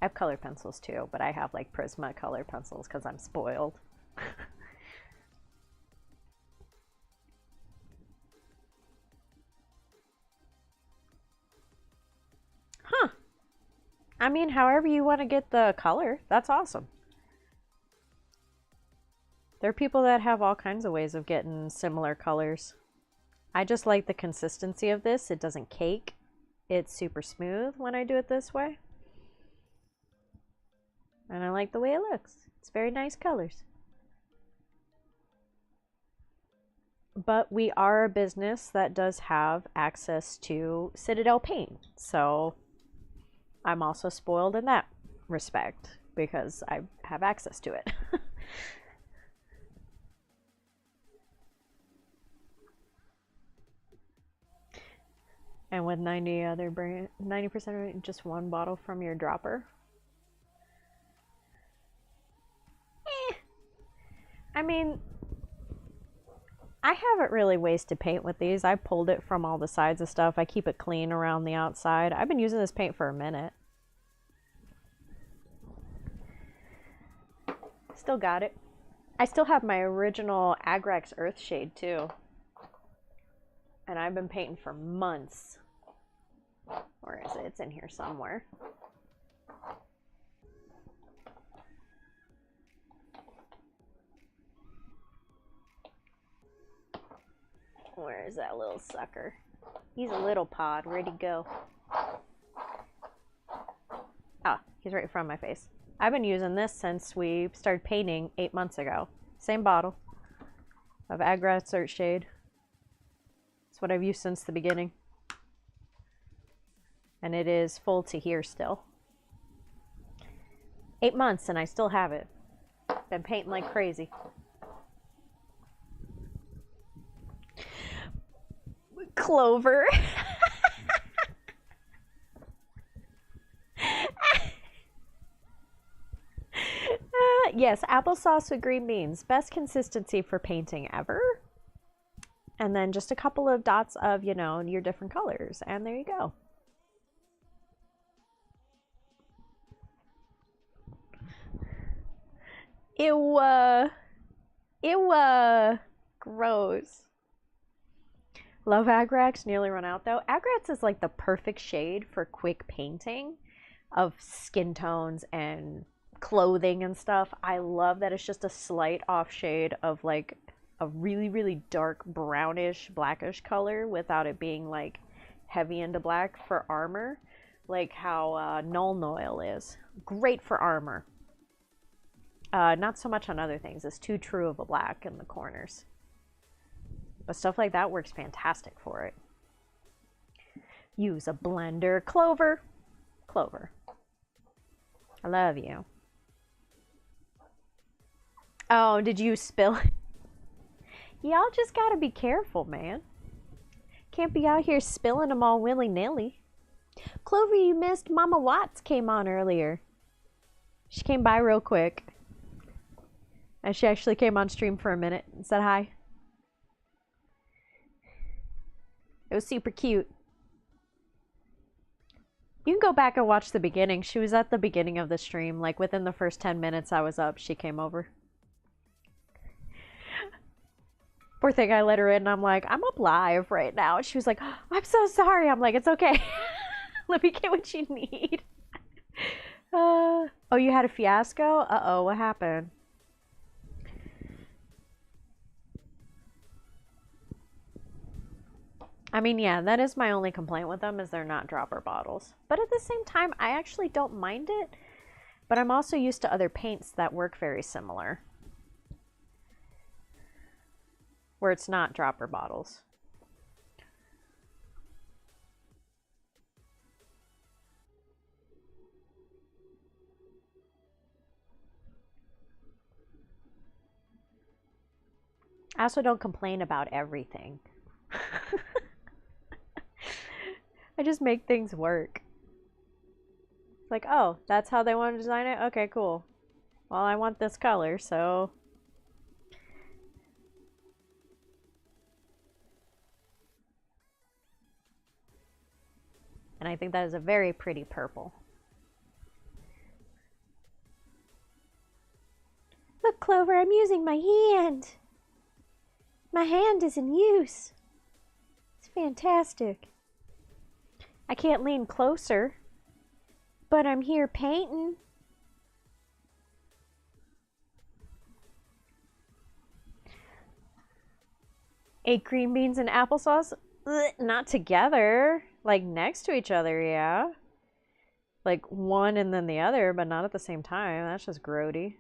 Speaker 1: I have colored pencils too, but I have like Prisma colored pencils because I'm spoiled. Huh. I mean, however you want to get the color, that's awesome. There are people that have all kinds of ways of getting similar colors. I just like the consistency of this. It doesn't cake. It's super smooth when I do it this way. And I like the way it looks. It's very nice colors. But we are a business that does have access to Citadel paint. So I'm also spoiled in that respect because I have access to it. And with 90% just one bottle from your dropper. I mean, I haven't really wasted paint with these. I pulled it from all the sides of stuff. I keep it clean around the outside. I've been using this paint for a minute. Still got it. I still have my original Agrax Earthshade too. And I've been painting for months. Where is it? It's in here somewhere. Where is that little sucker? He's a little pod. Where'd he go? Ah, he's right in front of my face. I've been using this since we started painting 8 months ago. Same bottle of Agrax Earthshade. It's what I've used since the beginning. And it is full to here still. 8 months and I still have it. Been painting like crazy. Clover. Yes, applesauce with green beans. Best consistency for painting ever. And then just a couple of dots of, you know, your different colors. And there you go. Gross. Love Agrax. Nearly run out though. Agrax is like the perfect shade for quick painting of skin tones and clothing and stuff. I love that it's just a slight off shade of like a really, really dark brownish, blackish color without it being like heavy into black for armor, like how Null Oil is. Great for armor. Not so much on other things. It's too true of a black in the corners. But stuff like that works fantastic for it. Use a blender. Clover. Clover. I love you. Oh, did you spill? Y'all just gotta be careful, man. Can't be out here spilling them all willy-nilly. Clover, you missed Mama Watts came on earlier. She came by real quick. And she actually came on stream for a minute and said hi. It was super cute. You can go back and watch the beginning. She was at the beginning of the stream. Like within the first 10 minutes I was up, she came over. Poor thing, I let her in and I'm like, I'm up live right now. And she was like, oh, I'm so sorry. I'm like, it's okay. Let me get what you need. Oh, you had a fiasco? Uh-oh, what happened? I mean, yeah, that is my only complaint with them is they're not dropper bottles. But at the same time, I actually don't mind it. But I'm also used to other paints that work very similar. Where it's not dropper bottles. I also don't complain about everything. I just make things work. It's like, oh, that's how they want to design it? Okay, cool. Well, I want this color, so... And I think that is a very pretty purple. Look, Clover, I'm using my hand. My hand is in use. It's fantastic. I can't lean closer, but I'm here painting. Ate green beans and applesauce? Ugh, not together. Like next to each other, yeah. Like one and then the other, but not at the same time. That's just grody.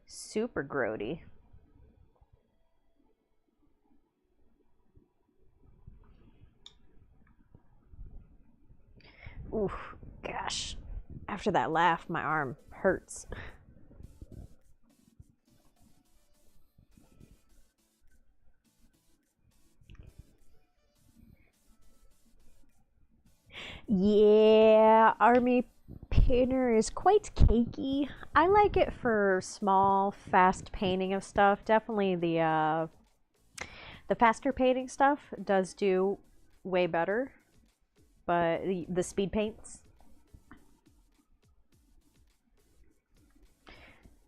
Speaker 1: Super grody. Oof, gosh. After that laugh, my arm hurts. Yeah, Army Painter is quite cakey. I like it for small, fast painting of stuff. Definitely the faster painting stuff does do way better, but the speed paints.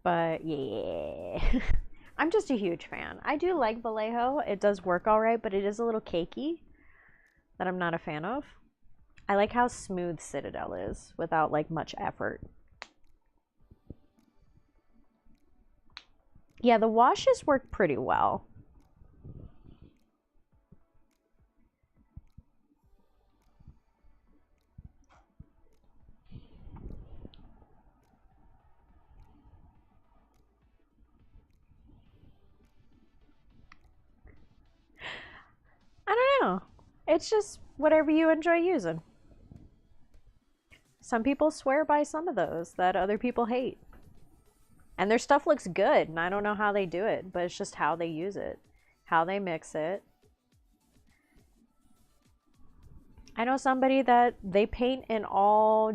Speaker 1: But yeah, I'm just a huge fan. I do like Vallejo. It does work all right, but it is a little cakey that I'm not a fan of. I like how smooth Citadel is without like much effort. Yeah, the washes work pretty well. I don't know. It's just whatever you enjoy using. Some people swear by some of those that other people hate. And their stuff looks good, and I don't know how they do it, but it's just how they use it, how they mix it. I know somebody that they paint in all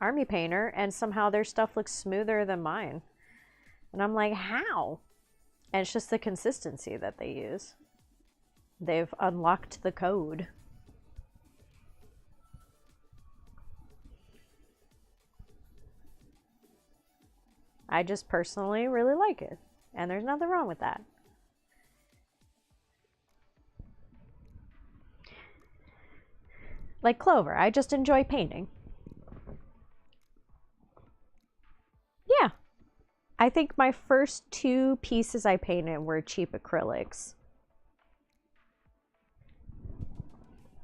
Speaker 1: Army Painter, and somehow their stuff looks smoother than mine. And I'm like, how? And it's just the consistency that they use. They've unlocked the code. I just personally really like it, and there's nothing wrong with that. Like Clover, I just enjoy painting. Yeah. I think my first two pieces I painted were cheap acrylics.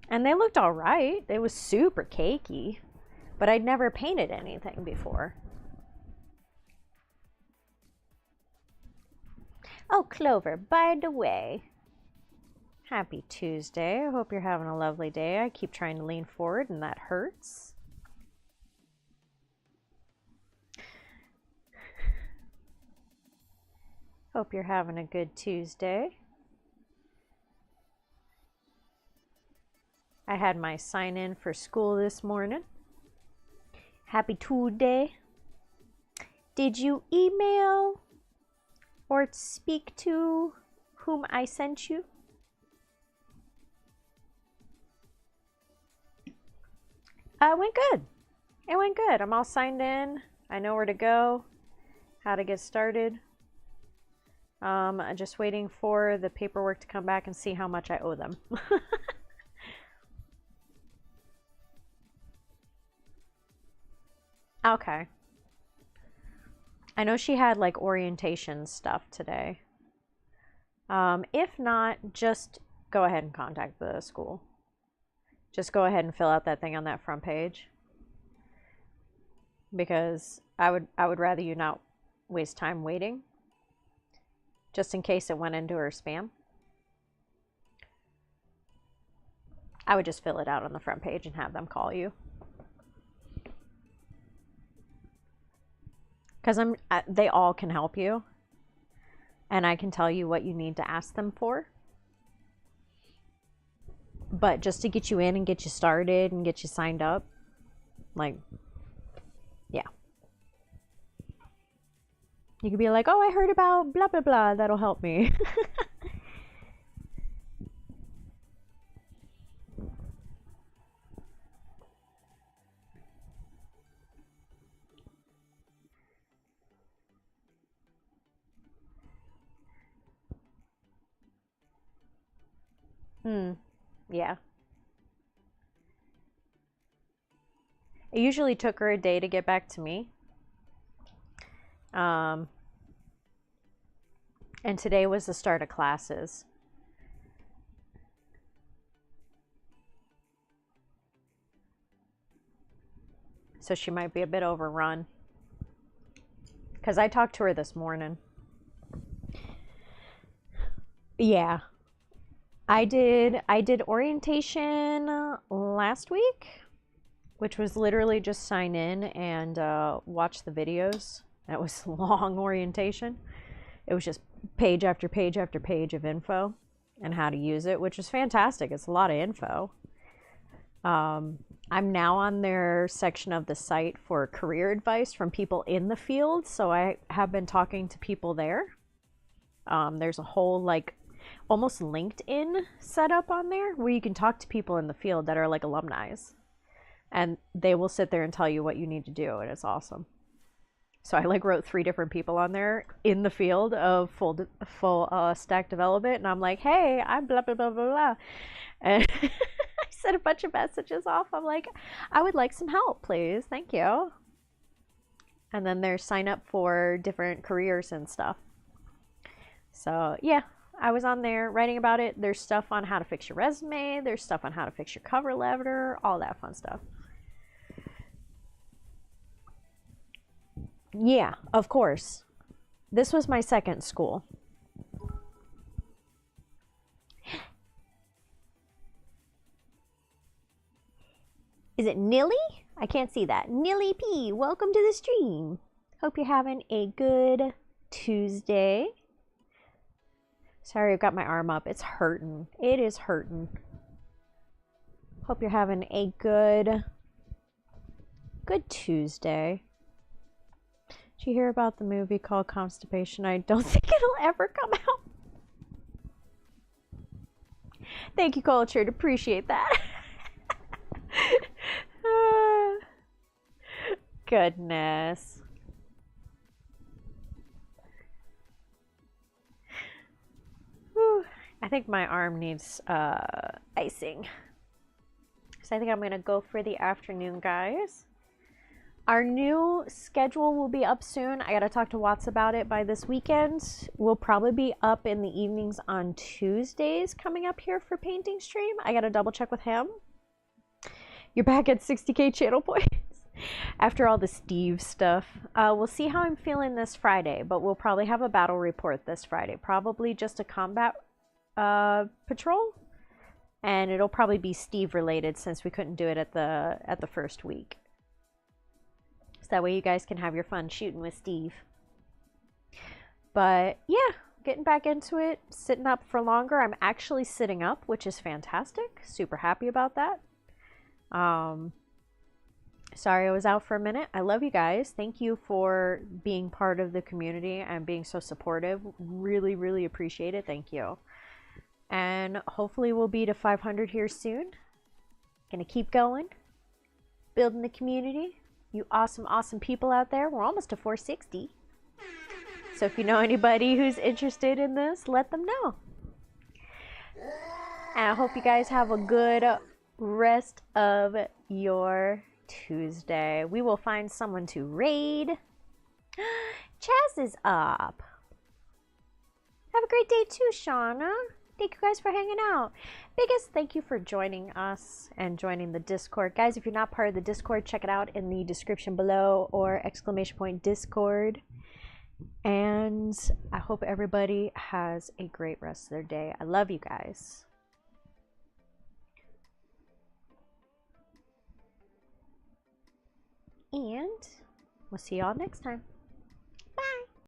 Speaker 1: And they looked all right. It was super cakey, but I'd never painted anything before. Oh, Clover, by the way, happy Tuesday. I hope you're having a lovely day. I keep trying to lean forward and that hurts. Hope you're having a good Tuesday. I had my sign in for school this morning. Happy Tuesday. Did you email or speak to whom I sent you? It went good. It went good. I'm all signed in. I know where to go, how to get started. I'm just waiting for the paperwork to come back and see how much I owe them. Okay. I know she had like orientation stuff today. If not, just go ahead and contact the school. Just go ahead and fill out that thing on that front page. Because I would rather you not waste time waiting. Just in case it went into her spam. I would just fill it out on the front page and have them call you. Because they all can help you. And I can tell you what you need to ask them for. but just to get you in and get you started and get you signed up, like, yeah. You could be like, oh, I heard about blah, blah, blah. That'll help me. Yeah. It usually took her a day to get back to me. And today was the start of classes. So she might be a bit overrun. Because I talked to her this morning. Yeah. I did orientation last week, which was literally just sign in and watch the videos. That was long orientation. It was just page after page after page of info and how to use it, which is fantastic. It's a lot of info. I'm now on their section of the site for career advice from people in the field. So I have been talking to people there. There's a whole like almost LinkedIn setup on there where you can talk to people in the field that are like alumni, and they will sit there and tell you what you need to do, and it's awesome. So I like wrote 3 different people on there in the field of full stack development, and I'm like, hey, I'm blah blah blah blah blah, and I sent a bunch of messages off. I'm like, I would like some help, please, thank you. And then there's sign up for different careers and stuff. So yeah, I was on there writing about it. There's stuff on how to fix your resume. There's stuff on how to fix your cover letter, all that fun stuff. Yeah, of course. This was my second school. Is it Nilly? I can't see that. Nilly P, welcome to the stream. Hope you're having a good Tuesday. Sorry, I've got my arm up. It's hurting. It is hurting. Hope you're having a good Tuesday. Did you hear about the movie called Constipation? I don't think it'll ever come out. Thank you, Cultured. Appreciate that. Goodness. Whew. I think my arm needs icing. So I think I'm going to go for the afternoon, guys. Our new schedule will be up soon. I got to talk to Watts about it by this weekend. We'll probably be up in the evenings on Tuesdays coming up here for painting stream. I got to double check with him. You're back at 60K channel points after all the Steve stuff. We'll see how I'm feeling this Friday, but we'll probably have a battle report this Friday. Probably just a combat patrol, and it'll probably be Steve related since we couldn't do it at the first week. So that way you guys can have your fun shooting with Steve. But yeah, getting back into it, sitting up for longer. I'm actually sitting up, which is fantastic. Super happy about that. Sorry I was out for a minute. I love you guys. Thank you for being part of the community and being so supportive. Really, really appreciate it. Thank you. And hopefully we'll be to 500 here soon. Gonna keep going, building the community. You awesome, awesome people out there. We're almost to 460. So if you know anybody who's interested in this, let them know. And I hope you guys have a good rest of your Tuesday. We will find someone to raid. Chaz is up. Have a great day too, Shauna. Thank you guys for hanging out. Biggest thank you for joining us and joining the Discord. Guys, if you're not part of the Discord, check it out in the description below or !Discord. And I hope everybody has a great rest of their day. I love you guys. And we'll see y'all next time.